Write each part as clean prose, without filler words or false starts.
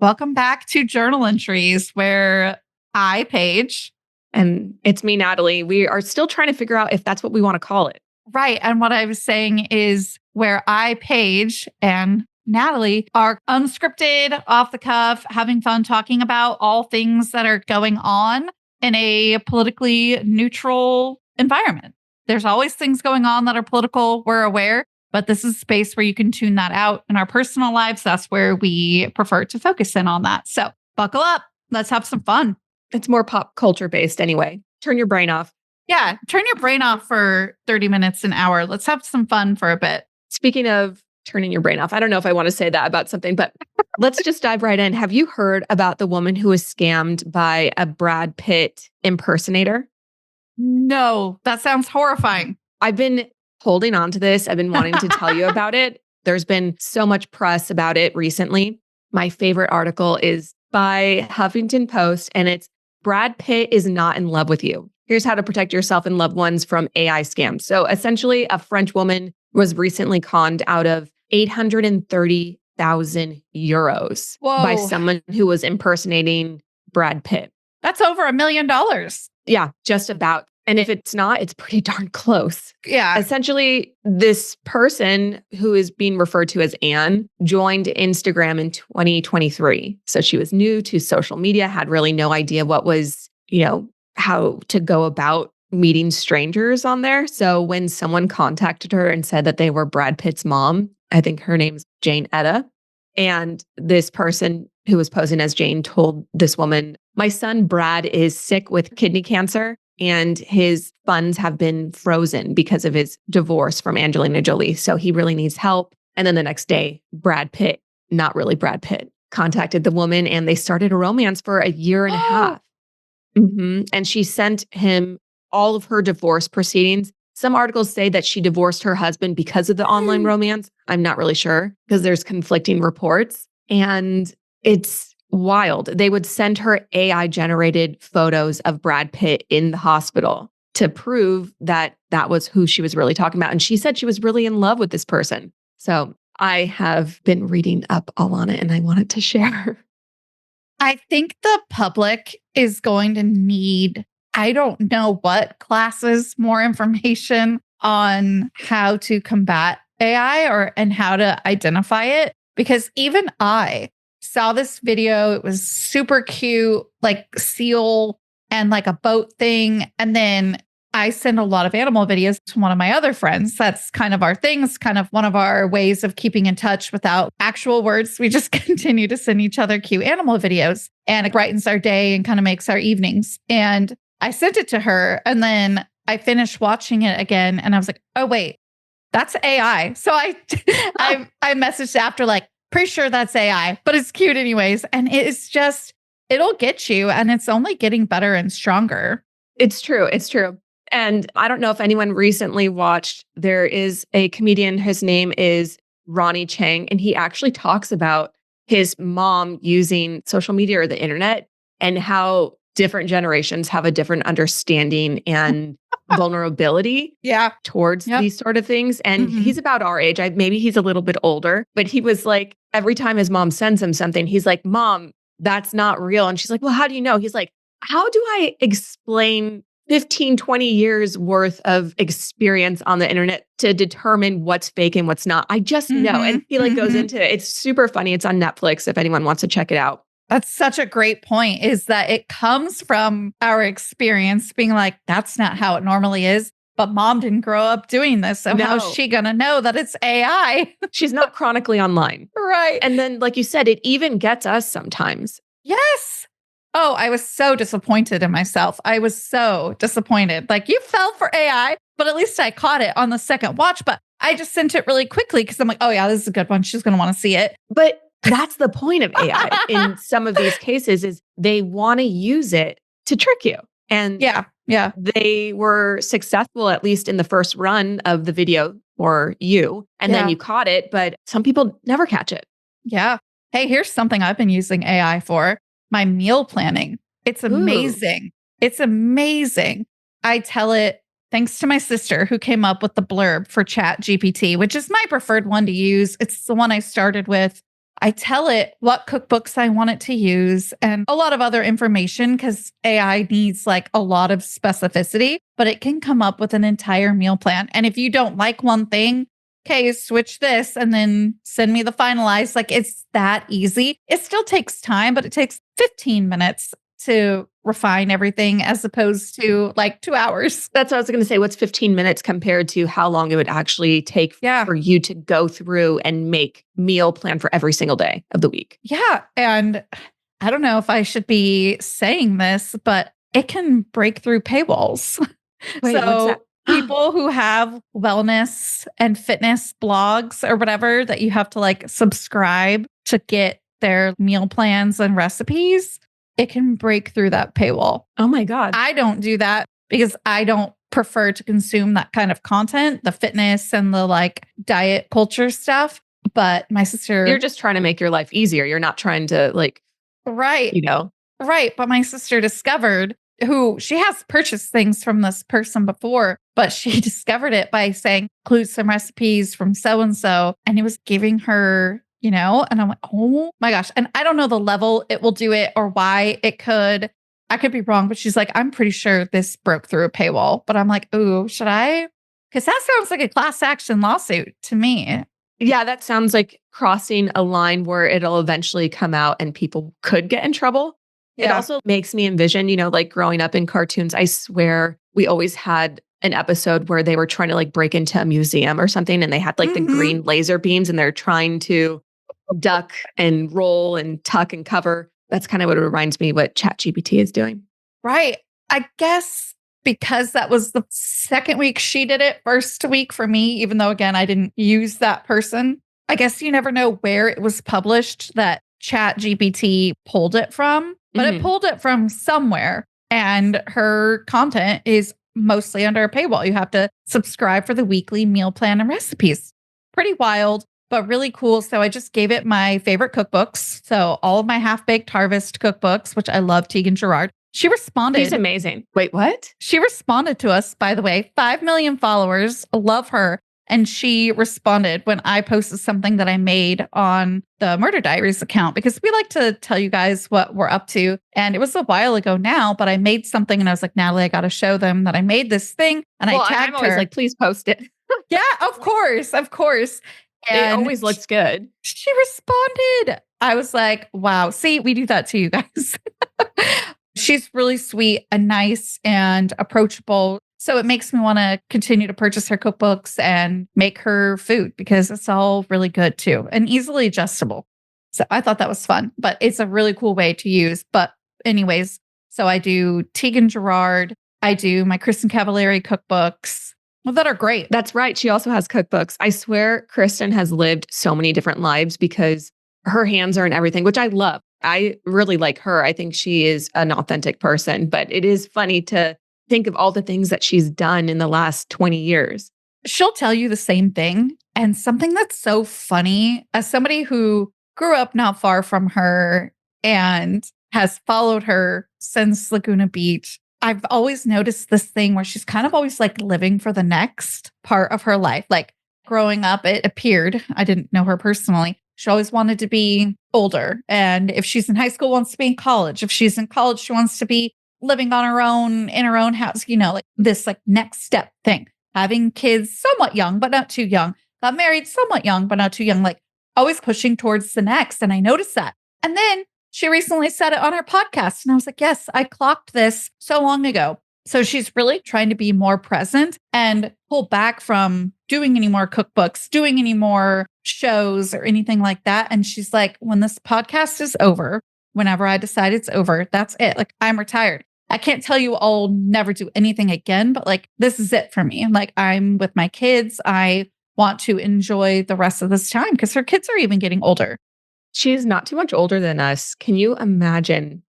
Welcome back to Journal Entries, where I, Paige. And it's me, Natalie. We are still trying to figure out if that's what we want to call it. Right. And what I was saying is where I, Paige, and Natalie are unscripted, off the cuff, having fun talking about all things that are going on in a politically neutral environment. There's always things going on that are political. We're aware. But this is a space where you can tune that out. In our personal lives, that's where we prefer to focus in on that. So buckle up. Let's have some fun. It's more pop culture based anyway. Turn your brain off. Yeah, turn your brain off for 30 minutes, an hour. Let's have some fun for a bit. Speaking of turning your brain off, I don't know if I want to say that about something, but let's just dive right in. Have you heard about the woman who was scammed by a Brad Pitt impersonator? No, that sounds horrifying. I've been holding on to this. I've been wanting to tell you about it. There's been so much press about it recently. My favorite article is by Huffington Post, and it's Brad Pitt is not in love with you. Here's how to protect yourself and loved ones from AI scams. So essentially, a French woman was recently conned out of 830,000 euros by someone who was impersonating Brad Pitt. That's over $1 million. Yeah, just about. And if it's not, it's pretty darn close. Yeah. Essentially, this person who is being referred to as Anne joined Instagram in 2023. So she was new to social media, had really no idea what was, how to go about meeting strangers on there. So when someone contacted her and said that they were Brad Pitt's mom, I think her name's Jane Etta. And this person who was posing as Jane told this woman, my son Brad is sick with kidney cancer. And his funds have been frozen because of his divorce from Angelina Jolie. So he really needs help. And then the next day, Brad Pitt, not really Brad Pitt, contacted the woman and they started a romance for a year and a half. Mm-hmm. And she sent him all of her divorce proceedings. Some articles say that she divorced her husband because of the online romance. I'm not really sure because there's conflicting reports. And it's wild. They would send her AI generated photos of Brad Pitt in the hospital to prove that that was who she was really talking about. And she said she was really in love with this person. So I have been reading up all on it and I wanted to share. I think the public is going to need, I don't know what classes, more information on how to combat AI and how to identify it. Because even I saw this video. It was super cute, like seal and like a boat thing. And then I send a lot of animal videos to one of my other friends. That's kind of our thing. It's kind of one of our ways of keeping in touch without actual words. We just continue to send each other cute animal videos and it brightens our day and kind of makes our evenings. And I sent it to her and then I finished watching it again. And I was like, oh, wait, that's AI. So I messaged after like, pretty sure that's AI, but it's cute anyways. And it's just, it'll get you and it's only getting better and stronger. It's true. It's true. And I don't know if anyone recently watched, there is a comedian, his name is Ronnie Chang, and he actually talks about his mom using social media or the internet and how different generations have a different understanding and vulnerability towards these sort of things. And he's about our age. Maybe he's a little bit older, but he was like, every time his mom sends him something, he's like, Mom, that's not real. And she's like, well, how do you know? He's like, how do I explain 15, 20 years worth of experience on the internet to determine what's fake and what's not? I just know. And he like goes into it. It's super funny. It's on Netflix if anyone wants to check it out. That's such a great point, is that it comes from our experience being like, that's not how it normally is. But mom didn't grow up doing this. So how's she going to know that it's AI? She's not chronically online. Right. And then, like you said, it even gets us sometimes. Yes. Oh, I was so disappointed in myself. I was so disappointed. Like, you fell for AI, but at least I caught it on the second watch. But I just sent it really quickly because I'm like, oh yeah, this is a good one. She's going to want to see it. But that's the point of AI in some of these cases, is they want to use it to trick you. And they were successful, at least in the first run of the video for you. And then you caught it, but some people never catch it. Yeah. Hey, here's something I've been using AI for: my meal planning. It's amazing. Ooh. It's amazing. I tell it, thanks to my sister who came up with the blurb for Chat GPT, which is my preferred one to use. It's the one I started with. I tell it what cookbooks I want it to use and a lot of other information because AI needs like a lot of specificity, but it can come up with an entire meal plan. And if you don't like one thing, okay, switch this and then send me the finalized. Like it's that easy. It still takes time, but it takes 15 minutes to refine everything as opposed to like 2 hours. That's what I was going to say. What's 15 minutes compared to how long it would actually take for you to go through and make meal plan for every single day of the week? Yeah. And I don't know if I should be saying this, but it can break through paywalls. Wait, what's that? People who have wellness and fitness blogs or whatever that you have to like subscribe to get their meal plans and recipes, it can break through that paywall. Oh my God. I don't do that because I don't prefer to consume that kind of content, the fitness and the like diet culture stuff. But my sister... You're just trying to make your life easier. You're not trying to like, right. You know? Right. But my sister discovered she has purchased things from this person before, but she discovered it by saying, include some recipes from so-and-so. And it was giving her, and I'm like, oh my gosh. And I don't know the level it will do it or why it could. I could be wrong, but she's like, I'm pretty sure this broke through a paywall. But I'm like, ooh, should I? Because that sounds like a class action lawsuit to me. Yeah, that sounds like crossing a line where it'll eventually come out and people could get in trouble. Yeah. It also makes me envision, like growing up in cartoons, I swear we always had an episode where they were trying to like break into a museum or something and they had like the green laser beams and they're trying to duck and roll and tuck and cover. That's kind of what it reminds me what ChatGPT is doing. Right. I guess because that was the second week she did it, first week for me, even though, again, I didn't use that person. I guess you never know where it was published that ChatGPT pulled it from, but it pulled it from somewhere. And her content is mostly under a paywall. You have to subscribe for the weekly meal plan and recipes. Pretty wild, but really cool. So I just gave it my favorite cookbooks. So all of my half-baked harvest cookbooks, which I love, Tegan Gerard. She responded. She's amazing. Wait, what? She responded to us, by the way. 5 million followers. Love her. And she responded when I posted something that I made on the Murder Diaries account, because we like to tell you guys what we're up to. And it was a while ago now, but I made something and I was like, Natalie, I got to show them that I made this thing. And I tagged I'm always her. like, please post it. Yeah, of course. Of course. And it always looks good. She responded. I was like, wow. See, we do that to you guys. She's really sweet and nice and approachable. So it makes me want to continue to purchase her cookbooks and make her food because it's all really good too and easily adjustable. So I thought that was fun, but it's a really cool way to use. But anyways, so I do Tegan Gerard. I do my Kristen Cavallari cookbooks. Well, that are great. That's right. She also has cookbooks. I swear Kristen has lived so many different lives because her hands are in everything, which I love. I really like her. I think she is an authentic person, but it is funny to think of all the things that she's done in the last 20 years. She'll tell you the same thing. And something that's so funny, as somebody who grew up not far from her and has followed her since Laguna Beach, I've always noticed this thing where she's kind of always like living for the next part of her life. Like growing up, it appeared, I didn't know her personally, she always wanted to be older. And if she's in high school, wants to be in college. If she's in college, she wants to be living on her own, in her own house, like this like next step thing. Having kids somewhat young, but not too young. Got married somewhat young, but not too young. Like always pushing towards the next. And I noticed that. And then she recently said it on her podcast. And I was like, yes, I clocked this so long ago. So she's really trying to be more present and pull back from doing any more cookbooks, doing any more shows or anything like that. And she's like, when this podcast is over, whenever I decide it's over, that's it. Like I'm retired. I can't tell you I'll never do anything again, but like, this is it for me. Like I'm with my kids. I want to enjoy the rest of this time because her kids are even getting older. She's not too much older than us. Can you imagine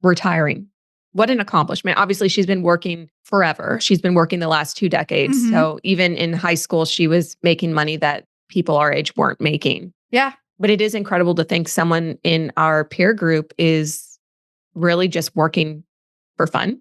retiring? What an accomplishment. Obviously, she's been working forever. She's been working the last 2 decades. Mm-hmm. So even in high school, she was making money that people our age weren't making. Yeah. But it is incredible to think someone in our peer group is really just working for fun.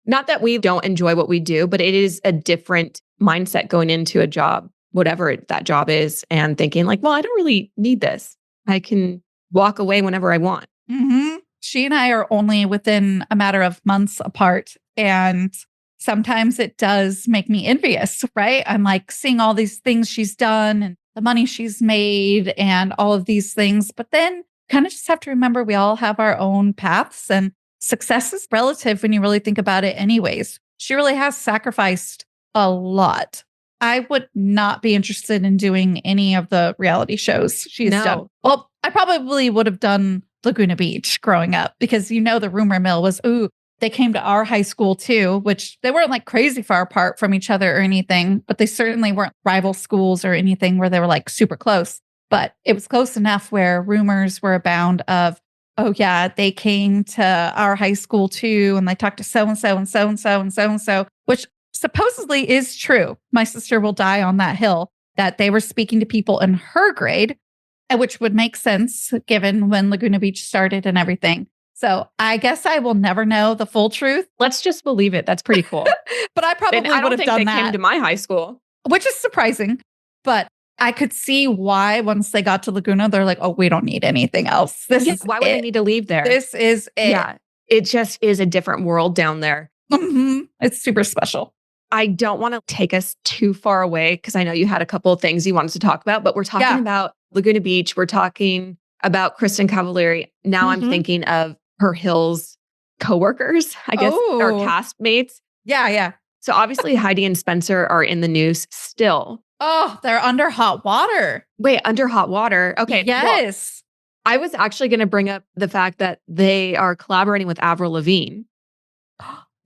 Not that we don't enjoy what we do, but it is a different mindset going into a job, whatever that job is, and thinking like, well, I don't really need this. I can walk away whenever I want. Mm-hmm. She and I are only within a matter of months apart. And sometimes it does make me envious, right? I'm like seeing all these things she's done and the money she's made and all of these things. But then kind of just have to remember we all have our own paths and success is relative when you really think about it, anyways. She really has sacrificed a lot. I would not be interested in doing any of the reality shows she's done. Well, I probably would have done Laguna Beach growing up because the rumor mill was, ooh, they came to our high school too, which they weren't like crazy far apart from each other or anything, but they certainly weren't rival schools or anything where they were like super close. But it was close enough where rumors were abound of, oh yeah, they came to our high school too, and they talked to so-and-so and so-and-so and so-and-so, which supposedly is true. My sister will die on that hill that they were speaking to people in her grade, which would make sense given when Laguna Beach started and everything. So I guess I will never know the full truth. Let's just believe it. That's pretty cool. But I probably would have done that. I don't think they came to my high school. Which is surprising. But I could see why once they got to Laguna, they're like, oh, we don't need anything else. Why would they need to leave there? This is it. Yeah. It just is a different world down there. Mm-hmm. It's super special. I don't want to take us too far away because I know you had a couple of things you wanted to talk about, but we're talking about Laguna Beach. We're talking about Kristen Cavallari. Now I'm thinking of her Hills coworkers, I guess, or castmates. Yeah. So obviously Heidi and Spencer are in the news still. Oh, they're under hot water. Wait, under hot water. Okay. Yes. Well, I was actually going to bring up the fact that they are collaborating with Avril Lavigne.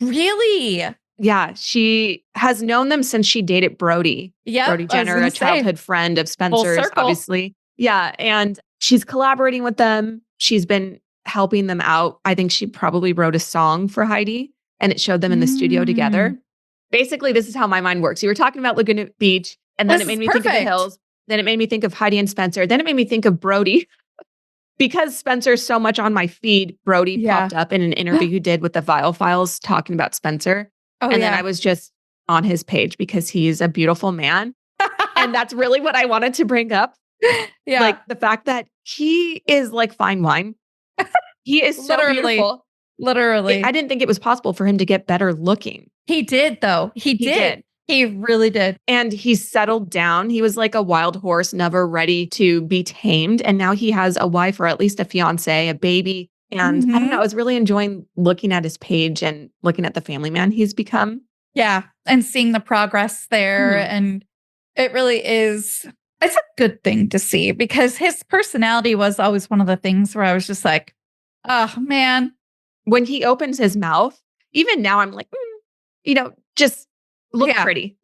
Really? Yeah, she has known them since she dated Brody. Yeah, Brody Jenner, a childhood friend of Spencer's, obviously. Yeah, and she's collaborating with them. She's been helping them out. I think she probably wrote a song for Heidi and it showed them in the studio together. Basically, this is how my mind works. You were talking about Laguna Beach and then it made me think of the Hills. Then it made me think of Heidi and Spencer. Then it made me think of Brody. Because Spencer's so much on my feed, Brody popped up in an interview he did with the Vile Files talking about Spencer. Then I was just on his page because he's a beautiful man. And that's really what I wanted to bring up. Yeah. Like the fact that he is like fine wine. He is so beautiful. Literally. I didn't think it was possible for him to get better looking. He did, though. He did. He really did. And he's settled down. He was like a wild horse, never ready to be tamed. And now he has a wife or at least a fiance, a baby. And I don't know, I was really enjoying looking at his page and looking at the family man he's become. Yeah. And seeing the progress there. And it really is, it's a good thing to see because his personality was always one of the things where I was just like, oh man. When he opens his mouth, even now I'm like, just look pretty.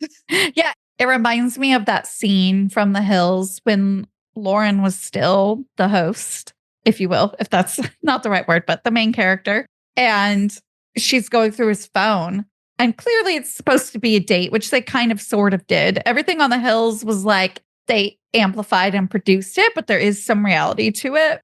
Yeah. It reminds me of that scene from The Hills when Lauren was still the host, if you will, if that's not the right word, but the main character. And she's going through his phone. And clearly it's supposed to be a date, which they kind of sort of did. Everything on The Hills was like they amplified and produced it, but there is some reality to it.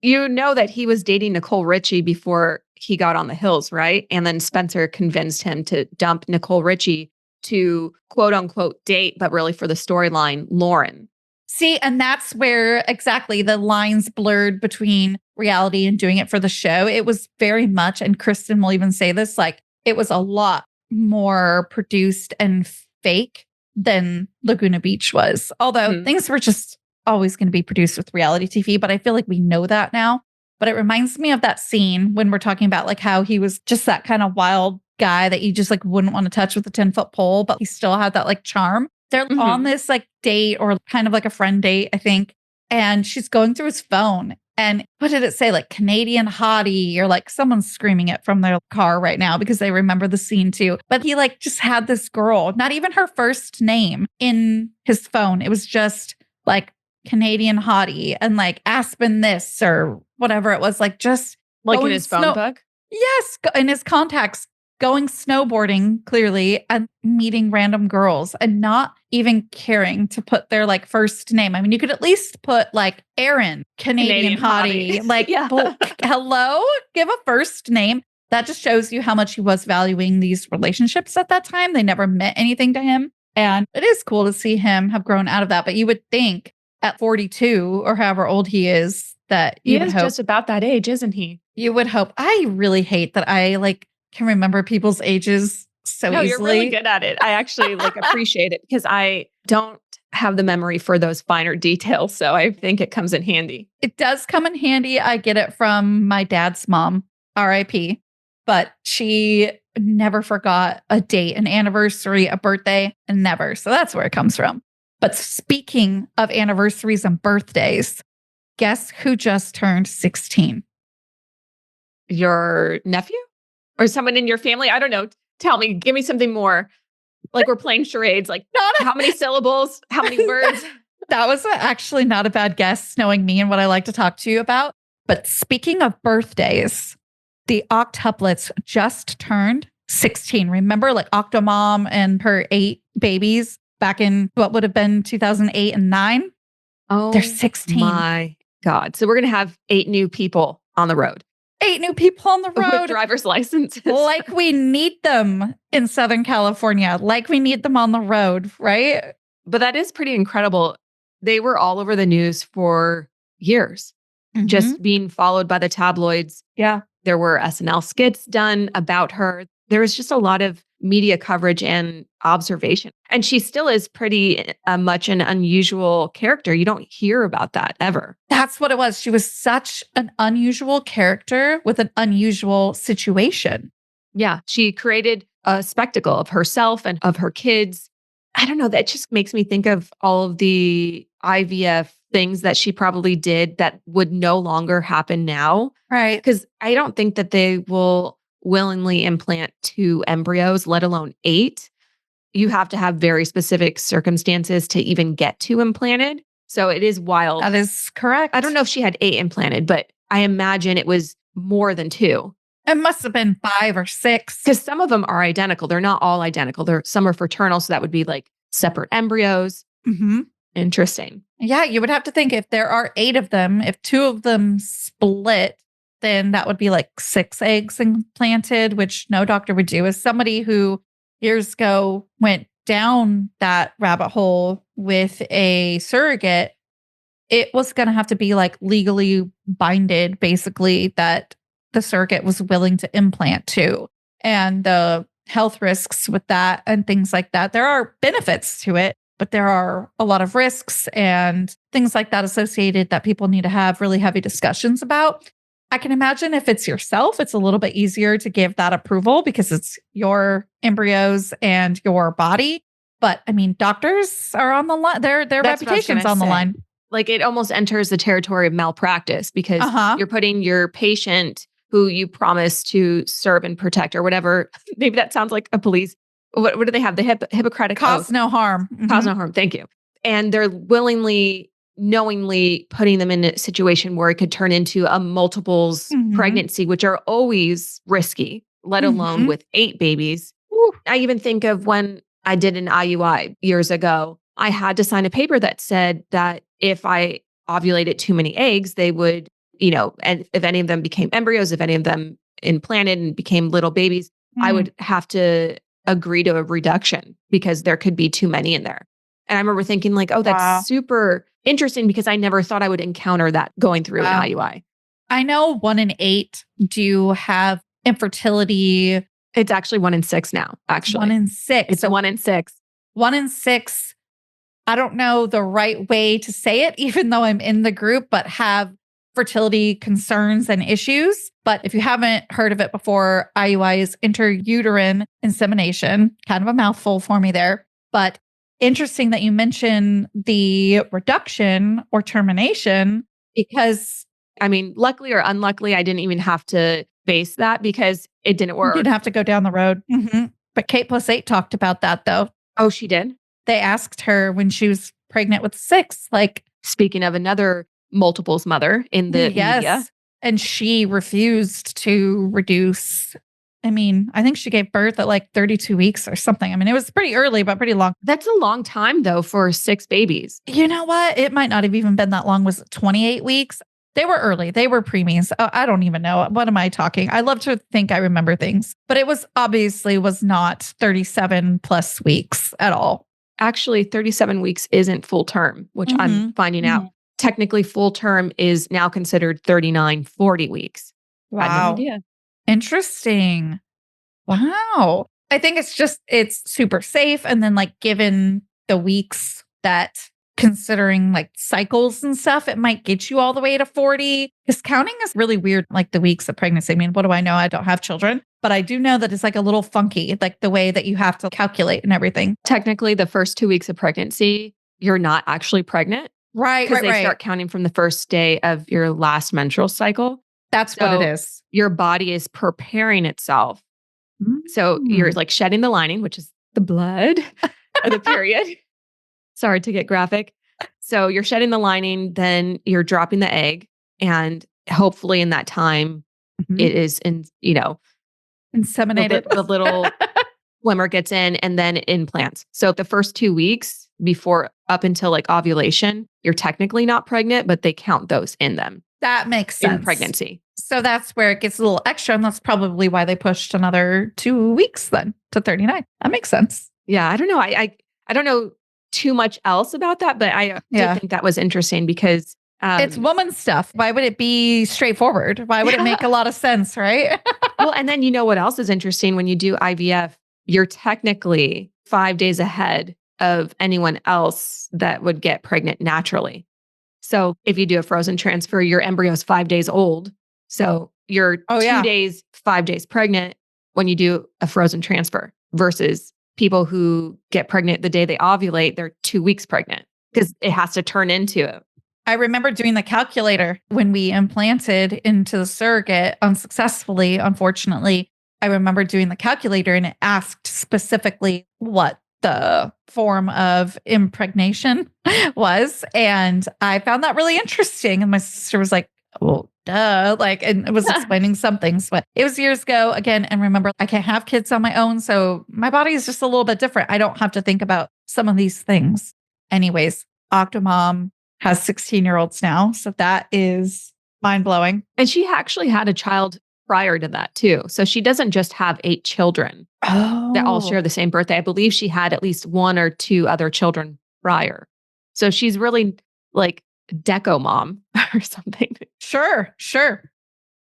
You know that he was dating Nicole Richie before he got on The Hills, right? And then Spencer convinced him to dump Nicole Richie to quote unquote date, but really for the storyline, Lauren. See, and that's where exactly the lines blurred between reality and doing it for the show. It was very much, and Kristen will even say this, like it was a lot more produced and fake than Laguna Beach was. Although things were just always going to be produced with reality TV, but I feel like we know that now. But it reminds me of that scene when we're talking about like how he was just that kind of wild guy that you just like wouldn't want to touch with a 10-foot pole, but he still had that like charm. They're on this like date or kind of like a friend date, I think. And she's going through his phone. And what did it say? Like Canadian hottie or like someone's screaming it from their car right now because they remember the scene too. But he like just had this girl, not even her first name in his phone. It was just like Canadian hottie and like Aspen this or whatever it was, like just like in his phone book. Yes, in his contacts, going snowboarding clearly and meeting random girls and not even caring to put their like first name. I mean, you could at least put like Aaron, Canadian hottie. Like, hello, give a first name. That just shows you how much he was valuing these relationships at that time. They never meant anything to him. And it is cool to see him have grown out of that. But you would think at 42 or however old he is, that He you would is hope. just about that age, isn't he? You would hope. I really hate that I can remember people's ages so No, easily. you're really good at it. I actually appreciate it because I don't have the memory for those finer details. So I think it comes in handy. It does come in handy. I get it from my dad's mom, RIP, but she never forgot a date, an anniversary, a birthday, never. So that's where it comes from. But speaking of anniversaries and birthdays, guess who just turned 16? Your nephew or someone in your family? I don't know. Tell me, give me something more. Like we're playing charades. Like how many syllables? How many words? That was actually not a bad guess, knowing me and what I like to talk to you about. But speaking of birthdays, the octuplets just turned 16. Remember, Octomom and her 8 babies back in what would have been 2008 and 9? Oh, they're 16. My God. So we're going to have 8 new people on the road. 8 new people on the road. With driver's licenses. Like we need them in Southern California. Like we need them on the road, right? But that is pretty incredible. They were all over the news for years, just being followed by the tabloids. Yeah. There were SNL skits done about her. There was just a lot of media coverage and observation. And she still is pretty much an unusual character. You don't hear about that ever. That's what it was. She was such an unusual character with an unusual situation. Yeah. She created a spectacle of herself and of her kids. I don't know. That just makes me think of all of the IVF things that she probably did that would no longer happen now. Right. Because I don't think that they will willingly implant 2 embryos, let alone 8. You have to have very specific circumstances to even get 2 implanted. So it is wild. That is correct. I don't know if she had 8 implanted, but I imagine it was more than 2. It must have been 5 or 6. Because some of them are identical. They're not all identical. Some are fraternal. So that would be like separate embryos. Mm-hmm. Interesting. Yeah, you would have to think if there are 8 of them, if 2 of them split, then that would be 6 eggs implanted, which no doctor would do. As somebody who years ago went down that rabbit hole with a surrogate, it was going to have to be legally binded, basically, that the surrogate was willing to implant too. And the health risks with that and things like that. There are benefits to it, but there are a lot of risks and things like that associated that people need to have really heavy discussions about. I can imagine if it's yourself, it's a little bit easier to give that approval because it's your embryos and your body. But I mean, doctors are on the line. Their reputation's on the line. It almost enters the territory of malpractice because you're putting your patient who you promise to serve and protect or whatever. Maybe that sounds like a police. What do they have? The Hippocratic Cause oath. no harm. Mm-hmm. Cause no harm. Thank you. And they're knowingly putting them in a situation where it could turn into a multiples pregnancy, which are always risky, let alone with 8 babies. Woo. I even think of when I did an IUI years ago, I had to sign a paper that said that if I ovulated too many eggs, they would, and if any of them became embryos, if any of them implanted and became little babies, I would have to agree to a reduction because there could be too many in there. And I remember thinking that's super interesting because I never thought I would encounter that going through an IUI. I know 1 in 8 do have infertility. It's actually 1 in 6 now, actually. 1 in 6. It's a 1 in 6. 1 in 6. I don't know the right way to say it, even though I'm in the group, but have fertility concerns and issues. But if you haven't heard of it before, IUI is intrauterine insemination. Kind of a mouthful for me there. But interesting that you mention the reduction or termination because... I mean, luckily or unluckily, I didn't even have to face that because it didn't work. You didn't have to go down the road. Mm-hmm. But Kate Plus 8 talked about that though. Oh, she did? They asked her when she was pregnant with 6, speaking of another multiples mother in the media. And she refused to reduce. I mean, I think she gave birth at 32 weeks or something. I mean, it was pretty early, but pretty long. That's a long time though for 6 babies. You know what? It might not have even been that long. Was it 28 weeks? They were early. They were preemies. I don't even know. What am I talking? I love to think I remember things, but it was not 37 plus weeks at all. Actually, 37 weeks isn't full term, which I'm finding out. technically full term is now considered 39, 40 weeks. I had no Wow. idea. Interesting. Wow. I think it's super safe. And then, like, given the weeks that considering like cycles and stuff, it might get you all the way to 40. Because counting is really weird, like the weeks of pregnancy. I mean, what do I know? I don't have children, but I do know that it's like a little funky, like the way that you have to calculate and everything. Technically, the first 2 weeks of pregnancy, you're not actually pregnant Right, because right, they start right. counting from the first day of your last menstrual cycle. That's what it So is. your body is preparing itself. So you're Mm. like shedding the lining, which is the blood of the period. Sorry to get graphic. So you're shedding the lining, then you're dropping the egg. And hopefully in that time, Mhm. it is Inseminated. the little swimmer gets in and then implants. So the first 2 weeks before up until like ovulation, you're technically not pregnant, but they count those in them That makes sense. in pregnancy. So that's where it gets a little extra. And that's probably why they pushed another 2 weeks then to 39. That makes sense. Yeah, I don't know. I don't know too much else about that, but I Yeah. did think that was interesting because It's woman stuff. Why would it be straightforward? Why would it make a lot of sense, right? well, and then you know what else is interesting when you do IVF, you're technically 5 days ahead of anyone else that would get pregnant naturally. So if you do a frozen transfer, your embryo is 5 days old. So you're Oh, 2 yeah. days, 5 days pregnant when you do a frozen transfer versus people who get pregnant the day they ovulate, they're 2 weeks pregnant because it has to turn into it. I remember doing the calculator when we implanted into the surrogate unsuccessfully, unfortunately. I remember doing the calculator and it asked specifically what the form of impregnation was. And I found that really interesting. And my sister was like, well, duh. Like, and it was explaining some things, but it was years ago again. And remember, I can't have kids on my own. So my body is just a little bit different. I don't have to think about some of these things. Anyways, Octomom has 16-year-olds now. So that is mind blowing. And she actually had a child prior to that too. So she doesn't just have 8 children that all share the same birthday. I believe she had at least 1 or 2 other children prior. So she's really like deco mom or something. Sure, sure.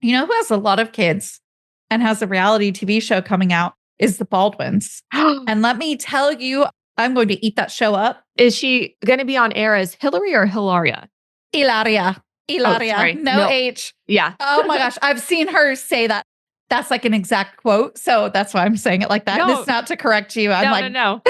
You know who has a lot of kids and has a reality TV show coming out is the Baldwins. And let me tell you, I'm going to eat that show up. Is she going to be on air as Hillary or Hilaria? Ilaria. Ilaria. sorry. No No. H. Yeah. Oh my gosh. I've seen her say that. That's like an exact quote. So that's why I'm saying it like that. No. It's not to correct you. I'm No, like, no.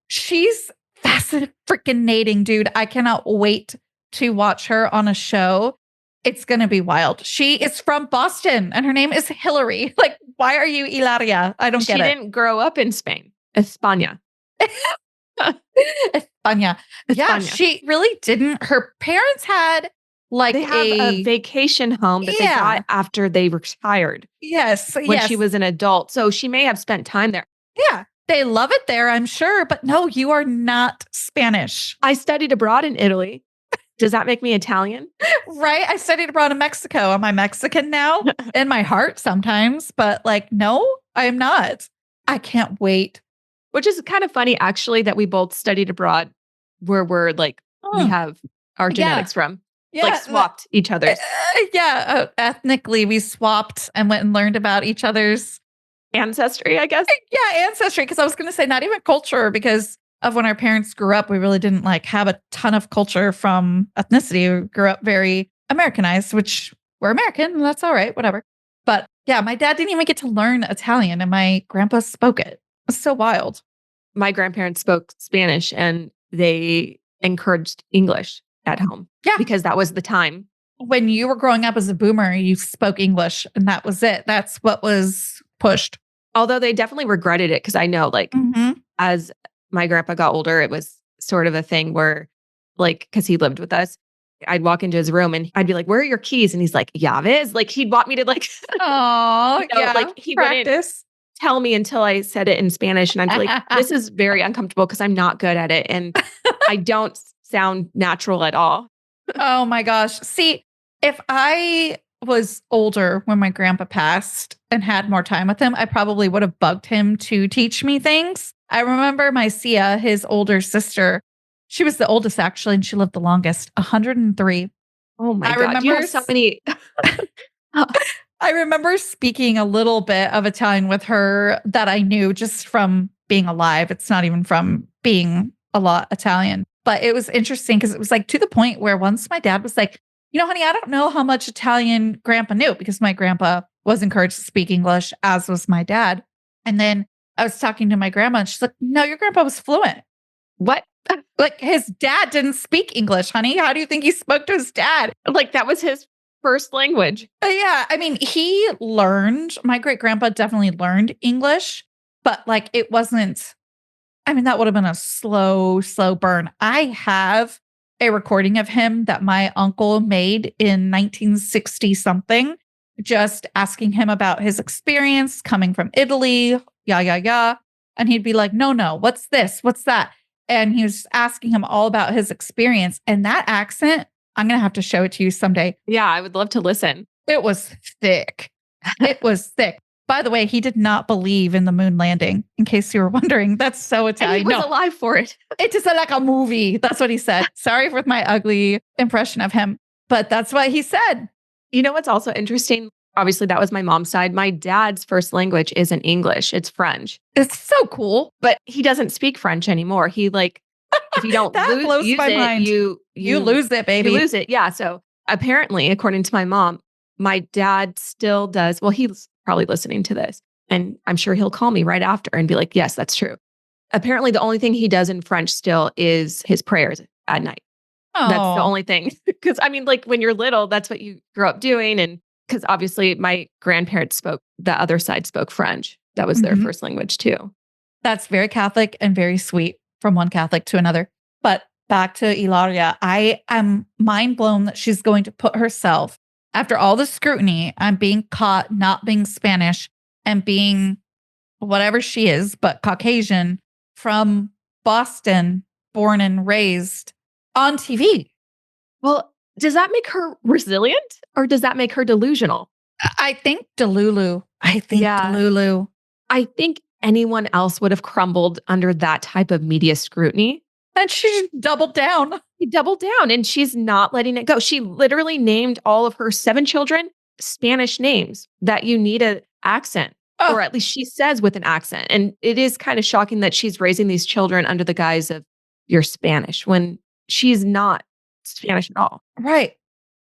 she's fascinating, dude. I cannot wait to watch her on a show. It's going to be wild. She is from Boston and her name is Hillary. Like, why are you Ilaria? I don't She get it. didn't grow up in Spain. España. España. Yeah, España. she really didn't. Her parents had like They have a vacation home that they got after they retired yes, when she was an adult. So she may have spent time there. yeah. They love it there, I'm sure. But no, you are not Spanish, I studied abroad in Italy. Does that make me Italian? right? I studied abroad in Mexico. Am I Mexican now? In my heart sometimes, but like, no, I am not. I can't wait. Which is kind of funny, actually, that we both studied abroad where we're like, we have our genetics from. Like swapped each other's. Ethnically, we swapped and went and learned about each other's ancestry, I guess. Yeah, ancestry. Because I was going to say not even culture because of when our parents grew up. We really didn't like have a ton of culture from ethnicity. We grew up very Americanized, which we're American. And that's all right, whatever. But yeah, my dad didn't even get to learn Italian and my grandpa spoke it. It was so wild. My grandparents spoke Spanish and they encouraged English at home. Yeah. Because that was the time. When you were growing up as a boomer, you spoke English and that was it. That's what was pushed. Although they definitely regretted it because I know like as my grandpa got older, it was sort of a thing where like, because he lived with us, I'd walk into his room and I'd be like, where are your keys? And he's like, Llaves. Like he'd want me to like, oh, like he wouldn't tell me until I said it in Spanish. And I'd be like, this is very uncomfortable because I'm not good at it. And I don't sound natural at all. Oh my gosh. See, if I was older when my grandpa passed and had more time with him, I probably would have bugged him to teach me things. I remember my Sia, his older sister, She was the oldest, actually, and she lived the longest, 103. Oh my I God. You remember have so many. I remember speaking a little bit of Italian with her that I knew just from being alive. It's not even from being a lot Italian. But it was interesting because it was like to the point where once my dad was like, honey, I don't know how much Italian grandpa knew because my grandpa was encouraged to speak English, as was my dad. And then I was talking to my grandma and she's like, no, your grandpa was fluent. What? Like his dad didn't speak English, honey. How do you think he spoke to his dad? Like that was his first language. Yeah. I mean, my great grandpa definitely learned English, but like it wasn't, that would have been a slow burn. I have a recording of him that my uncle made in 1960 something, just asking him about his experience coming from Italy, yeah. And he'd be like, no, what's this? What's that? And he was asking him all about his experience. And that accent, I'm going to have to show it to you someday. Yeah, I would love to listen. It was thick. It was thick. By the way, he did not believe in the moon landing, in case you were wondering. That's so Italian. And he was alive for it. It is like a movie. That's what he said. Sorry for my ugly impression of him, but that's what he said. You know what's also interesting? Obviously, that was my mom's side. My dad's first language isn't English. It's French. It's so cool. But he doesn't speak French anymore. He like, if you don't use it, mind. You lose it, baby. You lose it. Yeah. So apparently, according to my mom, my dad still does. Well, he's probably listening to this and I'm sure he'll call me right after and be like, yes, that's true. Apparently, the only thing he does in French still is his prayers at night. Oh. That's the only thing. Because like when you're little, that's what you grew up doing. And because obviously my grandparents the other side spoke French. That was their first language too. That's very Catholic and very sweet from one Catholic to another. But back to Ilaria, I am mind blown that she's going to put herself, after all the scrutiny, and being caught not being Spanish and being whatever she is, but Caucasian from Boston, born and raised on TV. Well, does that make her resilient or does that make her delusional? I think Delulu. Delulu. I think anyone else would have crumbled under that type of media scrutiny. And she doubled down. She doubled down and she's not letting it go. She literally named all of her 7 children Spanish names that you need an accent, or at least she says with an accent. And it is kind of shocking that she's raising these children under the guise of you're Spanish when she's not Spanish at all. Right.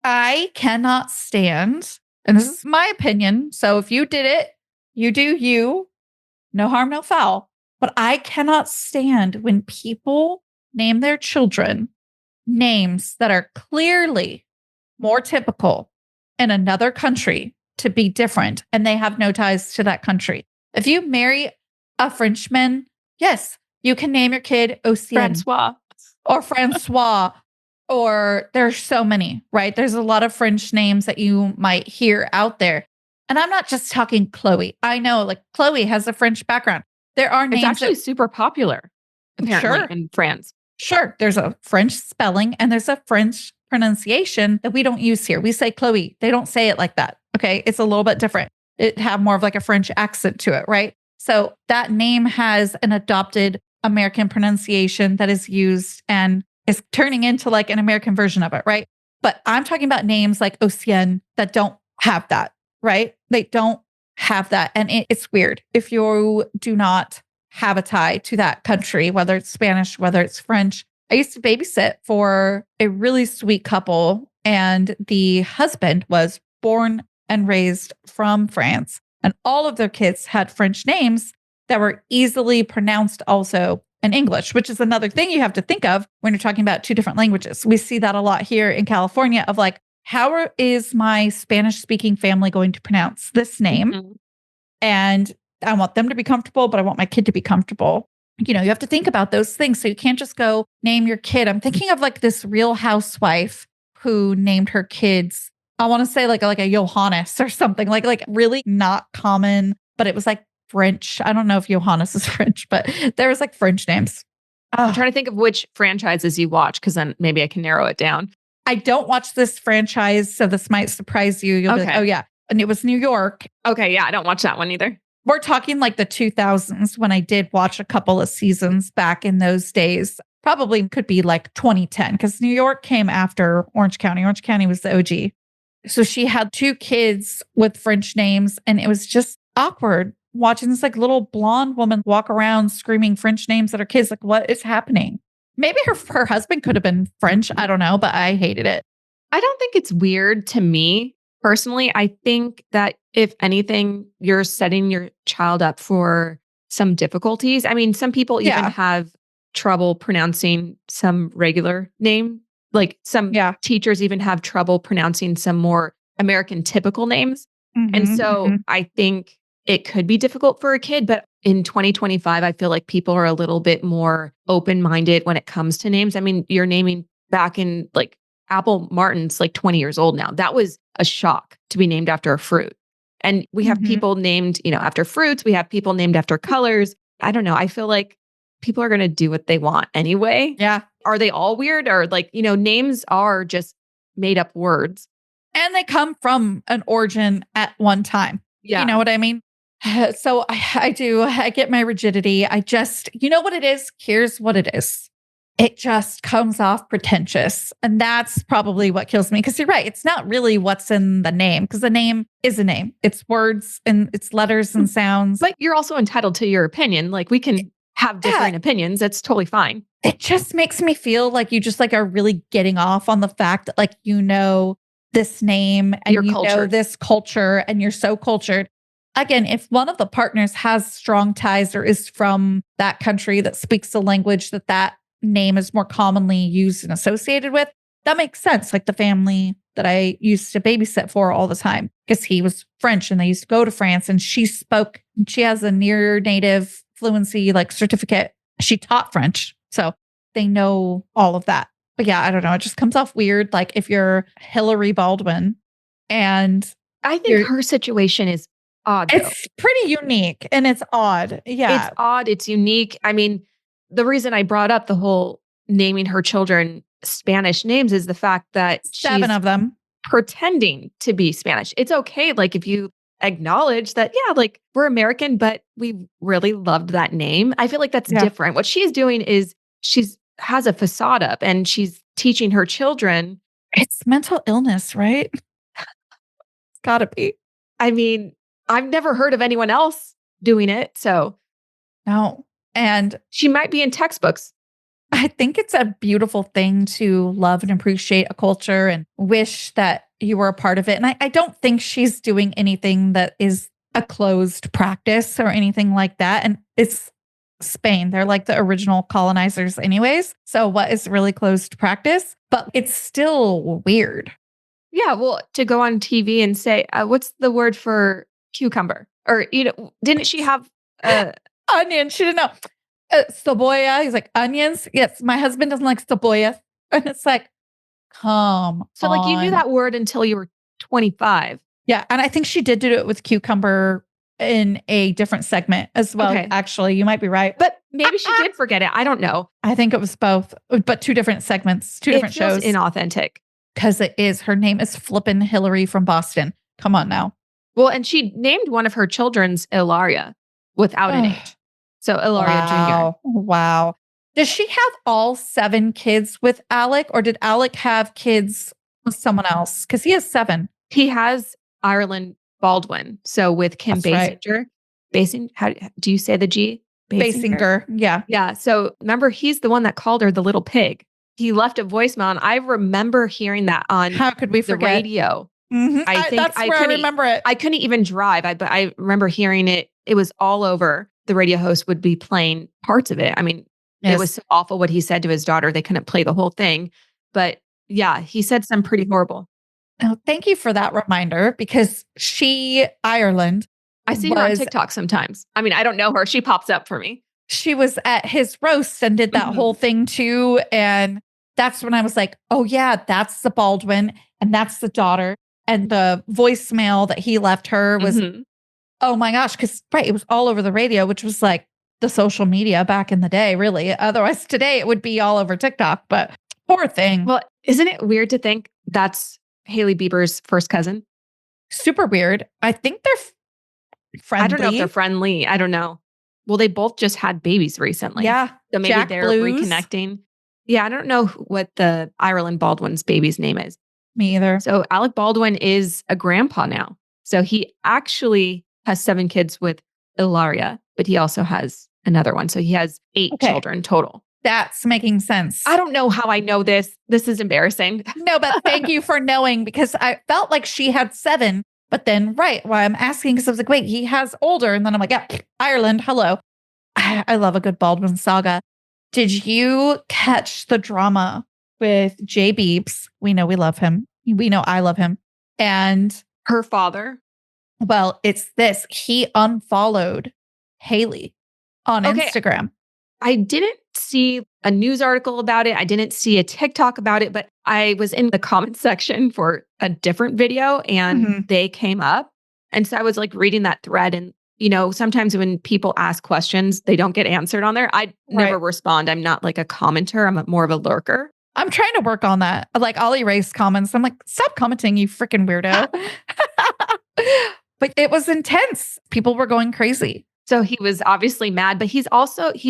I cannot stand, and this is my opinion. So if you did it, you do you, no harm, no foul. But I cannot stand when people name their children names that are clearly more typical in another country to be different, and they have no ties to that country. If you marry a Frenchman, yes, you can name your kid Océane. Francois. Or Francois. Or there's so many, right? There's a lot of French names that you might hear out there. And I'm not just talking Chloe. I know like Chloe has a French background. There are names. It's actually super popular, apparently, in France. Sure. There's a French spelling and there's a French pronunciation that we don't use here. We say Chloe. They don't say it like that. Okay. It's a little bit different. It have more of like a French accent to it, right? So that name has an adopted American pronunciation that is used and is turning into like an American version of it, right? But I'm talking about names like Océane that don't have that, right? They don't have that. And it's weird if you do not have a tie to that country, whether it's Spanish, whether it's French. I used to babysit for a really sweet couple, and the husband was born and raised from France, and all of their kids had French names that were easily pronounced also in English, which is another thing you have to think of when you're talking about 2 different languages. We see that a lot here in California of like, how is my Spanish speaking family going to pronounce this name? Mm-hmm. And I want them to be comfortable, but I want my kid to be comfortable. You know, you have to think about those things. So you can't just go name your kid. I'm thinking of like this Real Housewife who named her kids, I want to say like a Johannes or something, like really not common, but it was like French. I don't know if Johannes is French, but there was like French names. I'm trying to think of which franchises you watch, because then maybe I can narrow it down. I don't watch this franchise, so this might surprise you. You'll be like, oh yeah. And it was New York. Okay, yeah, I don't watch that one either. We're talking like the 2000s when I did watch a couple of seasons back in those days. probably could be like 2010 because New York came after Orange County. Orange County was the OG. So she had 2 kids with French names, and it was just awkward watching this like little blonde woman walk around screaming French names at her kids. Like, what is happening? Maybe her husband could have been French. I don't know, but I hated it. I don't think it's weird to me personally. I think that if anything, you're setting your child up for some difficulties. I mean, some people even have trouble pronouncing some regular name. Like some teachers even have trouble pronouncing some more American typical names. And so I think it could be difficult for a kid, but in 2025, I feel like people are a little bit more open-minded when it comes to names. I mean, you're naming back in like Apple Martin's like 20 years old now. That was a shock to be named after a fruit. And we have people named, after fruits. We have people named after colors. I don't know. I feel like people are going to do what they want anyway. Yeah. Are they all weird? Or like, names are just made up words. And they come from an origin at one time. Yeah. You know what I mean? So I do. I get my rigidity. I just, you know what it is? Here's what it is. It just comes off pretentious. And that's probably what kills me. Because you're right. It's not really what's in the name, because the name is a name. It's words and it's letters and sounds. But you're also entitled to your opinion. Like we can have different opinions. That's totally fine. It just makes me feel like you just like are really getting off on the fact that like, this name and you're know this culture and you're so cultured. Again, if one of the partners has strong ties or is from that country that speaks the language that name is more commonly used and associated with, that makes sense. Like the family that I used to babysit for all the time, because he was French and they used to go to France, and she has a near native fluency like certificate. She taught French. So they know all of that. But yeah, I don't know. It just comes off weird. Like if you're Hillary Baldwin, and I think her situation is odd. It's pretty unique and it's odd. Yeah. It's odd. It's unique. I mean, the reason I brought up the whole naming her children Spanish names is the fact that 7 of them pretending to be Spanish. It's okay. Like if you acknowledge that, like we're American, but we really loved that name. I feel like that's different. What she's doing is she's has a facade up and she's teaching her children. It's mental illness, right? It's gotta be. I mean, I've never heard of anyone else doing it. So no. And she might be in textbooks. I think it's a beautiful thing to love and appreciate a culture and wish that you were a part of it. And I don't think she's doing anything that is a closed practice or anything like that. And it's Spain. They're like the original colonizers anyways. So what is really closed practice? But it's still weird. Yeah. Well, to go on TV and say, what's the word for cucumber? Or, didn't she have onion? She didn't know. Cebolla. He's like, onions? Yes. My husband doesn't like cebolla. And it's like, come So like you knew that word until you were 25. Yeah. And I think she did do it with cucumber in a different segment as well. Okay. Actually, you might be right. But maybe she did forget it. I don't know. I think it was both, but 2 different segments, 2 different shows. Inauthentic. Because it is. Her name is flippin' Hillary from Boston. Come on now. Well, and she named one of her children's Ilaria without an H. So Ilaria Jr. Wow. Does she have all 7 kids with Alec, or did Alec have kids with someone else? Because he has 7. He has Ireland Baldwin. So with Kim Basinger. Right. How do you say the G? Basinger. Yeah. Yeah. So remember, he's the one that called her the little pig. He left a voicemail, and I remember hearing that on How could we forget? The radio. Mm-hmm. I think that's where I remember it. I couldn't even drive, but I remember hearing it. It was all over. The radio host would be playing parts of it. I mean, It was so awful what he said to his daughter. They couldn't play the whole thing. But yeah, he said some pretty horrible. Oh, thank you for that reminder, because Ireland. I see her on TikTok sometimes. I mean, I don't know her. She pops up for me. She was at his roast and did that whole thing too. And that's when I was like, oh yeah, that's the Baldwin and that's the daughter. And the voicemail that he left her was, oh my gosh, because it was all over the radio, which was like the social media back in the day, really. Otherwise, today it would be all over TikTok, but poor thing. Well, isn't it weird to think that's Hailey Bieber's first cousin? Super weird. I think they're friendly. I don't know if they're friendly. I don't know. Well, they both just had babies recently. Yeah. So maybe they're reconnecting. Yeah, I don't know what the Ireland Baldwin's baby's name is. Me either. So Alec Baldwin is a grandpa now. So he actually has 7 kids with Ilaria, but he also has another one. So he has 8 Okay. children total. That's making sense. I don't know how I know this. This is embarrassing. No, but thank you for knowing, because I felt like she had 7. But then, right, why I'm asking, because I was like, wait, he has older. And then I'm like, yeah, Ireland, hello. I love a good Baldwin saga. Did you catch the drama with Jay Beebs? We know we love him. We know I love him. And Her father. well, it's this. He unfollowed Haley on Instagram. I didn't see a news article about it. I didn't see a TikTok about it, but I was in the comment section for a different video and they came up. And so I was like reading that thread, and sometimes when people ask questions, they don't get answered on there. I never respond. I'm not like a commenter. I'm more of a lurker. I'm trying to work on that. Like, I'll erase comments. I'm like, stop commenting, you freaking weirdo. But it was intense. People were going crazy. So he was obviously mad, but he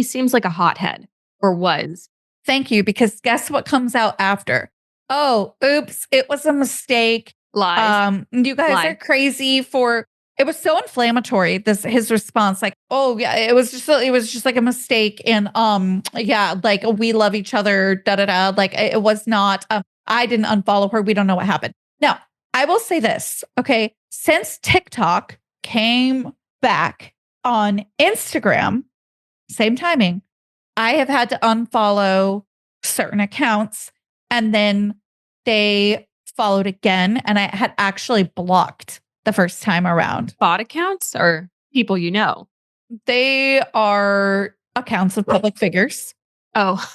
seems like a hothead, or was. Thank you, because guess what comes out after? Oh, oops, it was a mistake. Lies. You guys are crazy for. It was so inflammatory. His response, like, oh yeah, it was just like a mistake, and yeah, like we love each other, da da da. Like it was not. I didn't unfollow her. We don't know what happened. Now, I will say this, okay? Since TikTok came back on Instagram, same timing, I have had to unfollow certain accounts, and then they followed again, and I had actually blocked the first time around. Bot accounts or people you know? They are accounts of public figures. Oh.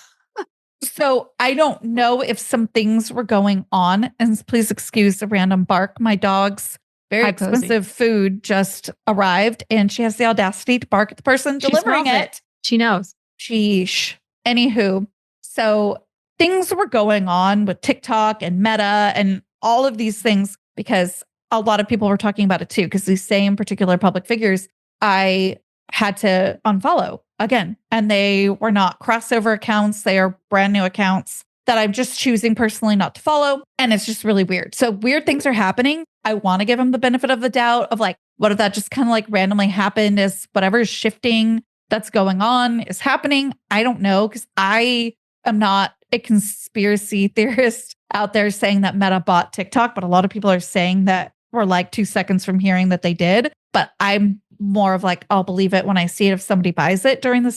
So I don't know if some things were going on, and please excuse the random bark. My dog's very expensive food just arrived, and she has the audacity to bark at the person delivering it. She knows. Sheesh. Anywho, so things were going on with TikTok and Meta and all of these things, because a lot of people were talking about it too, because these same particular public figures, I had to unfollow again. And they were not crossover accounts. They are brand new accounts that I'm just choosing personally not to follow. And it's just really weird. So weird things are happening. I want to give them the benefit of the doubt of like, what if that just kind of like randomly happened, as whatever is shifting that's going on is happening? I don't know, because I am not a conspiracy theorist out there saying that Meta bought TikTok, but a lot of people are saying that we're like 2 seconds from hearing that they did. But I'm more of like, I'll believe it when I see it if somebody buys it during the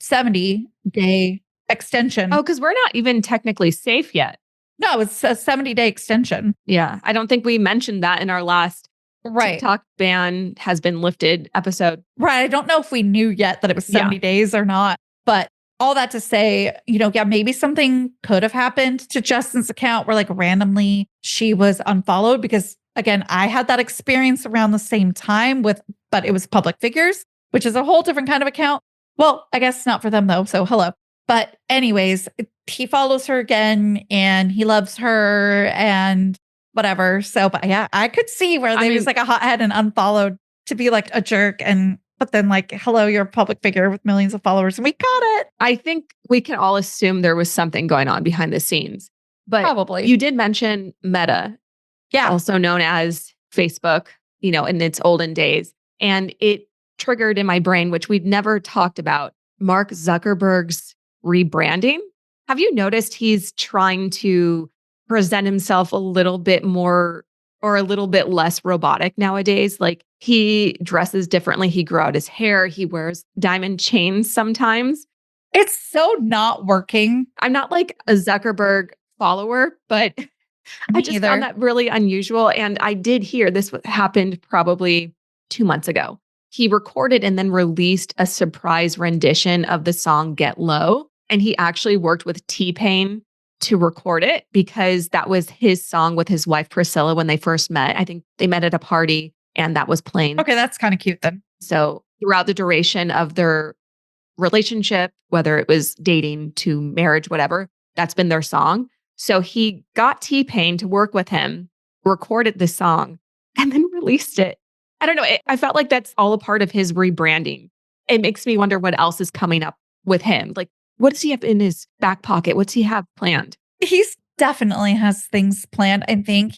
70-day extension. Oh, because we're not even technically safe yet. No, it's a 70-day extension. Yeah. I don't think we mentioned that in our last TikTok ban has been lifted episode. Right. I don't know if we knew yet that it was 70 days or not. But all that to say, yeah, maybe something could have happened to Justin's account where like randomly she was unfollowed, because again, I had that experience around the same time but it was public figures, which is a whole different kind of account. Well, I guess not for them though. So hello. But anyways, he follows her again and he loves her and whatever. So, but yeah, I could see where they was like a hothead and unfollowed to be like a jerk, but then like, hello, you're a public figure with millions of followers and we got it. I think we can all assume there was something going on behind the scenes. But probably. You did mention Meta, also known as Facebook, in its olden days. And it triggered in my brain, which we've never talked about, Mark Zuckerberg's rebranding. Have you noticed he's trying to present himself a little bit more or a little bit less robotic nowadays? Like he dresses differently. He grew out his hair. He wears diamond chains sometimes. It's so not working. I'm not like a Zuckerberg follower, but I just found that really unusual. And I did hear this happened probably 2 months ago. He recorded and then released a surprise rendition of the song Get Low. And he actually worked with T-Pain to record it because that was his song with his wife, Priscilla, when they first met. I think they met at a party and that was playing. Okay, that's kind of cute then. So throughout the duration of their relationship, whether it was dating to marriage, whatever, that's been their song. So he got T-Pain to work with him, recorded the song, and then released it. I don't know. I felt like that's all a part of his rebranding. It makes me wonder what else is coming up with him. Like What does he have in his back pocket? What's he have planned? He's definitely has things planned. I think